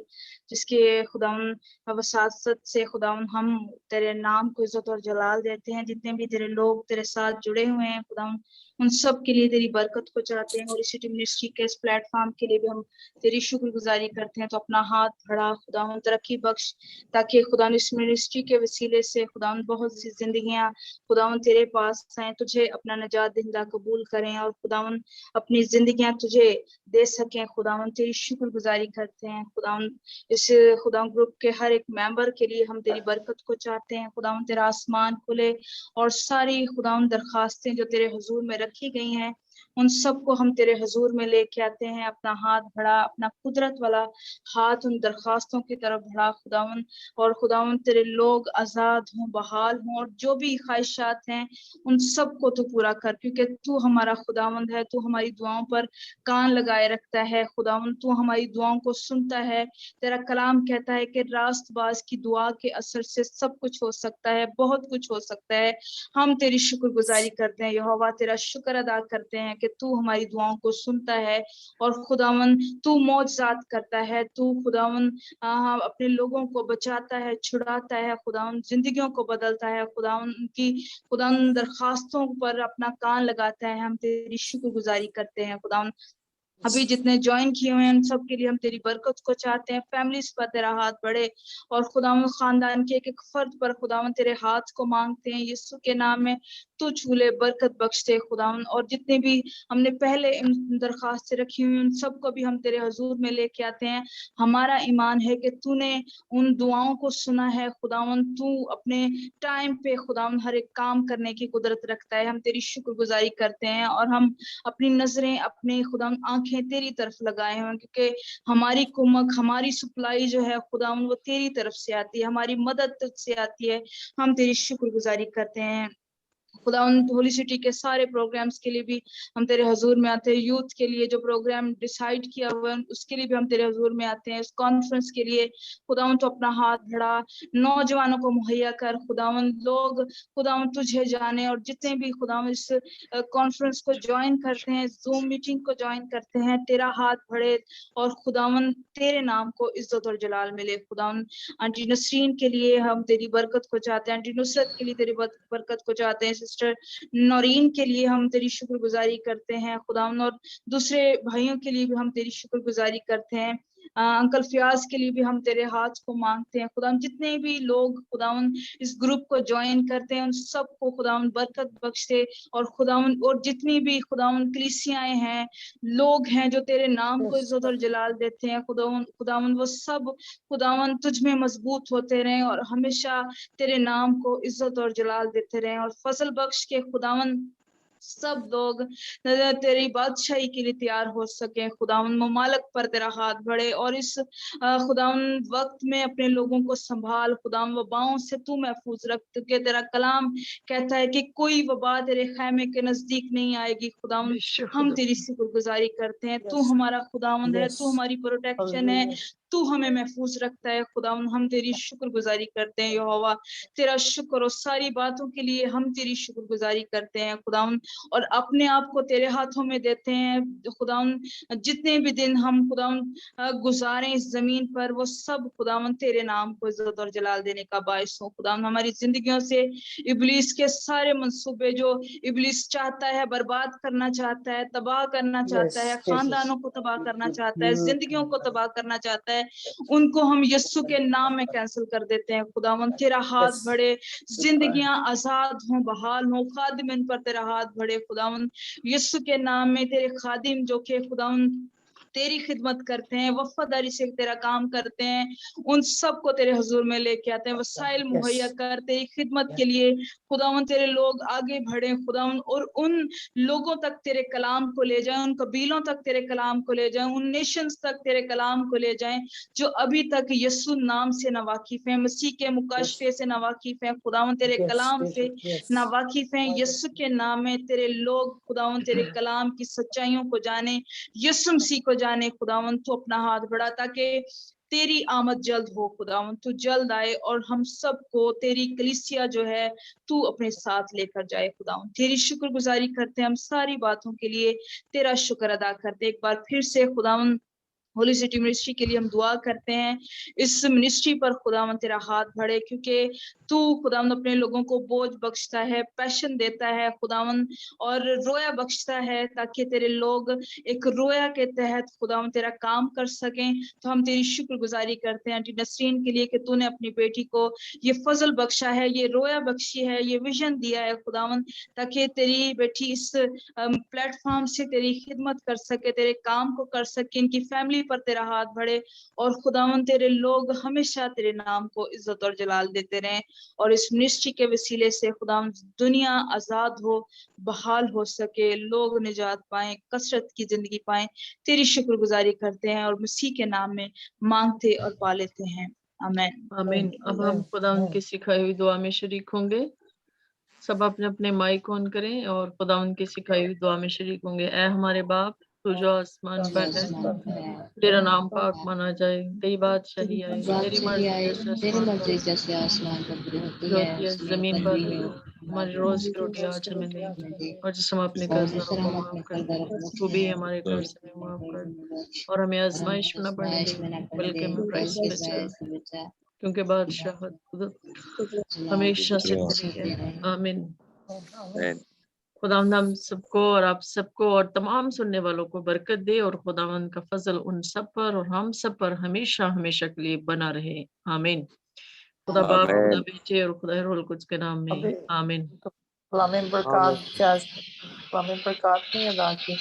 जिसके खुदावन वसासत से खुदावन हम तेरे नाम को इज्जत और जलाल देते हैं। जितने भी तेरे लोग तेरे साथ जुड़े हुए हैं खुदावन, उन सब के लिए तेरी बरकत को चाहते हैं। होली सिटी मिनिस्ट्री के इस प्लेटफॉर्म के लिए भी हम तेरी शुक्रगुजारी करते हैं। तो अपना हाथ बढ़ा खुदावन, तरक्की बख्श, ताकि खुदावन इस मिनिस्ट्री के वसीले से खुदावन बहुत सी जिंदगियां खुदावन तेरे पास आए, तुझे अपना नजात दहिंदा कबूल करें और खुदावन अपनी जिंदगियां तुझे दे सकें। खुदावन तेरी शुक्रगुजारी करते हैं खुदावन, इस खुदावन ग्रुप के हर एक मेंबर के लिए हम तेरी बरकत को चाहते हैं। खुदावन तेरा आसमान खुले और सारी खुदावन दरखास्तें जो तेरे हुजूर में रखी गई हैं, उन सब को हम तेरे हुजूर में लेके आते हैं। अपना हाथ बढ़ा, अपना कुदरत वाला हाथ उन दरखास्तों की तरफ बढ़ा खुदावन, और खुदावन तेरे लोग आजाद हों, बहाल हों, और जो भी ख्वाहिशात हैं उन सब को तू पूरा कर, क्योंकि तू हमारा खुदावंद है। तू हमारी दुआओं पर कान लगाए रखता है खुदावन, तू हमारी दुआओं को सुनता है। तेरा कलाम कहता है कि रास्तबाज की दुआ के असर से सब कुछ हो सकता है, बहुत कुछ हो सकता है। हम तेरी शुक्रगुजारी करते हैं यहोवा, तेरा शुक्र अदा करते हैं कि तू हमारी दुआओं को सुनता है और खुदावन तू मौजज़ात करता है। तू खुदावन अपने लोगों को बचाता है, छुड़ाता है खुदावन, जिंदगियों को बदलता है खुदावन, उनकी खुदावन दरखास्तों पर अपना कान लगाता है। हम तेरी शुक्रगुजारी करते हैं खुदावन। अभी जितने ज्वाइन किए हुए हैं उन सब के लिए हम तेरी बरकत को चाहते हैं। फैमिलीज पर तेरा हाथ बढ़े और खुदावन खानदान के एक एक फर्द पर खुदावन तेरे हाथ को मांगते हैं यीशु के नाम में, तू छूले, बरकत बख्शते खुदावन। और जितने भी हमने पहले दरखास्तें रखी हुई उन सबको भी हम तेरे हुजूर में लेके आते हैं। हमारा ईमान है कि तूने उन दुआओं को सुना है खुदावन, तू अपने टाइम पे खुदावन हर एक काम करने की कुदरत रखता है। हम तेरी शुक्रगुजारी करते हैं और हम अपनी नजरें, अपने खुदावन आंखें तेरी तरफ लगाए हुए, क्योंकि हमारी कुमक, हमारी सप्लाई जो है खुदावन वो तेरी तरफ से आती है, हमारी मदद तुझसे आती है। हम तेरी शुक्रगुजारी करते हैं खुदावन। होली सिटी के सारे प्रोग्राम्स के लिए भी हम तेरे हुजूर में आते हैं। यूथ के लिए जो प्रोग्राम डिसाइड किया हुआ है उसके लिए भी हम तेरे हुजूर में आते हैं। इस कॉन्फ्रेंस के लिए खुदावन तो अपना हाथ बढ़ा, नौजवानों को मुहैया कर खुदावन, लोग खुदावन तुझे जाने, और जितने भी खुदावन इस कॉन्फ्रेंस को ज्वाइन करते हैं, जूम मीटिंग को ज्वाइन करते हैं, तेरा हाथ बढ़े और खुदावन तेरे नाम को इज्जत और जलाल मिले खुदावन। आंटी नसरीन के लिए हम तेरी बरकत को चाहते हैं, आंटी नुसरत के लिए तेरी बरकत को चाहते हैं, सिस्टर नौरीन के लिए हम तेरी शुक्रगुजारी करते हैं खुदावन, और दूसरे भाइयों के लिए भी हम तेरी शुक्रगुजारी करते हैं। अंकल फयाज के लिए भी हम तेरे हाथ को मांगते हैं खुदावन। जितने भी लोग खुदावन इस ग्रुप को ज्वाइन करते हैं उन सबको खुदावन बरकत बख्शे, और खुदावन और जितनी भी खुदावन कलीसियाएं हैं, लोग हैं जो तेरे नाम को इज्जत और जलाल देते हैं खुदावन वो सब खुदावन तुझ में मजबूत होते रहें और हमेशा तेरे नाम को इज्जत और जलाल देते रहें। और फजल बख्श के खुदावन सब लोग तेरी बादशाही के लिए तैयार हो सके खुदावन। ममालक पर तेरा हाथ बढ़े और इस खुदावन वक्त में अपने लोगों को संभाल खुदावन। वबाओं से तू महफूज रख, क्योंकि तेरा कलाम कहता है कि कोई वबा तेरे खैमे के नजदीक नहीं आएगी खुदावन। हम तेरी शुक्रगुजारी करते हैं, तू हमारा खुदावन है, तू हमारी प्रोटेक्शन है, तू हमें महफूज रखता है खुदावन। हम तेरी शुक्रगुजारी करते हैं यहोवा, तेरा शुक्र और सारी बातों के लिए हम तेरी शुक्रगुजारी करते हैं खुदावन, और अपने आप को तेरे हाथों में देते हैं खुदावन। जितने भी दिन हम खुदावन गुजारें इस जमीन पर, वो सब खुदावन तेरे नाम को इज्जत और जलाल देने का बायस हो खुदावन। हमारी जिंदगियों से इब्लीस के सारे मंसूबे जो इब्लीस चाहता है, बर्बाद करना चाहता है, तबाह करना चाहता है, खानदानों को तबाह करना चाहता है, जिंदगियों को तबाह करना चाहता है, उनको हम यस्सु के नाम में कैंसिल कर देते हैं खुदावन। तेरा हाथ बढ़े, जिंदगियां आजाद हों, बहाल हों, खादिम पर तेरा हाथ बढ़े खुदावन। यस्सु के नाम में तेरे खादिम जो के खुदावन तेरी खिदमत करते हैं, वफादारी से तेरा काम करते हैं, उन सब को तेरे हुजूर में लेके आते हैं। वसाइल मुहैया कर तेरी खिदमत के लिए खुदावन। तेरे लोग आगे बढ़े खुदावन और उन लोगों तक तेरे कलाम को ले जाएं, उन कबीलों तक तेरे कलाम को ले जाएं, उन नेशंस तक तेरे कलाम को ले जाएं जो अभी तक यस्सु नाम से ना वाकिफ हैं, मसीह के मुकाशफे से ना वाकिफ हैं खुदावन, तेरे कलाम से ना वाकिफ हैं। यस्सु के नाम में तेरे लोग खुदावन तेरे कलाम की सच्चाइयों को जाने, यस्सु मसीह को जाने खुदावन। तू अपना हाथ बढ़ा ताकि तेरी आमद जल्द हो खुदावन, तू जल्द आए और हम सबको तेरी कलीसिया जो है तू अपने साथ लेकर जाए खुदावन। तेरी शुक्रगुजारी करते हैं हम सारी बातों के लिए, तेरा शुक्र अदा करते हैं। एक बार फिर से खुदावन होली सिटी मिनिस्ट्री के लिए हम दुआ करते हैं, इस मिनिस्ट्री पर खुदावन तेरा हाथ बढ़े, क्योंकि तू खुदावन अपने लोगों को बोझ बख्शता है, पैशन देता है खुदावन, और रोया बख्शता है ताकि तेरे लोग एक रोया के तहत खुदावन तेरा काम कर सकें। तो हम तेरी शुक्रगुजारी करते हैं आंटी नसरीन के लिए कि तूने अपनी बेटी को ये फजल बख्शा है, ये रोया बख्शी है, ये विजन दिया है खुदावन, ताकि तेरी बेटी इस प्लेटफॉर्म से तेरी खिदमत कर सके, तेरे काम को कर सके, इनकी फैमिली पर तेरा हाथ बढ़े और खुदावन तेरे लोग हमेशा तेरे नाम को इज्जत और जलाल देते रहें। और इस मिनिस्ट्री के वसीले से खुदावन दुनिया आजाद हो, बहाल हो सके, लोग निजात पाएं, कसरत की जिंदगी पाएं। तेरी शुक्रगुजारी करते हैं और मसीह के नाम में मांगते और पा लेते हैं, आमीन आमीन। अब हम खुदावन की सिखाई हुई दुआ में शरीक होंगे। सब अपने अपने माइक ऑन करें और खुदावन की सिखाई हुई दुआ में शरीक होंगे। ऐ हमारे बाप तू जो आसमान पर है, तेरा नाम पाक माना जाए, तेरी बादशाही आए, तेरी मर्जी जैसे तेरी आसमान मर्जी पर जैसे आसमान पर पूरी होती जो है होती है उसमें जमीन पर पर भी हो। हमारी रोज की रोटी आज हमें दे, और जिस हम अपने और कर्जदारों जिस तरह को हम माफ अपने कर कर्जदारों दे, को तू भी माफ हमारे करते कर्ज हमें माफ कर, हैं, और हमें और हमें आजमाइश में न पड़ने आजमाइश दे, में न पड़ने बल्कि दे, हमें बुराई से बल्कि बचा, बुराई से बचा। क्योंकि बादशाह हमेशा से तेरी है, आमीन। खुदावंद हम सबको और आप सबको और तमाम सुनने वालों को बरकत दे, और खुदावंद का फजल उन सब पर और हम सब पर हमेशा हमेशा के लिए बना रहे, आमीन। खुदा बाप, खुदा बेटे और खुदा रूहुल कुद्स के नाम में, आमीन। कलाम बरकत नहीं अदा की।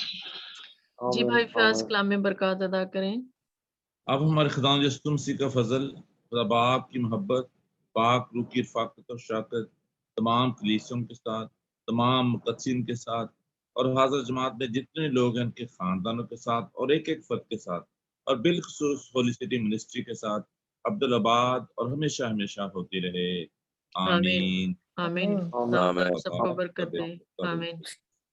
जी भाई फयाज कलाम में बरकत अदा करें। अब हमारे खुदा यीशु मसीह का फजल, खुदा बाप की मोहब्बत, पाक रूह की रफ़ाक़त और शफ़क़त तमाम कलीसियों के साथ, तमाम मुक़द्दसीन के साथ और हाज़िर जमात में जितने लोग हैं उनके ख़ानदानों के साथ और एक एक फ़र्द के साथ, और बिलख़ुसूस होली सिटी मिनिस्ट्री के साथ अब्दुल-आबाद और हमेशा हमेशा होती रहे, आमीन। आमीन। खुदा सबको बरकत दे, आमीन।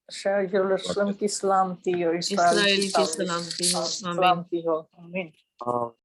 शहर यरूशलेम की सलामती और इस्राएल की सलामती हो, आमीन। सलामती हो, आमीन।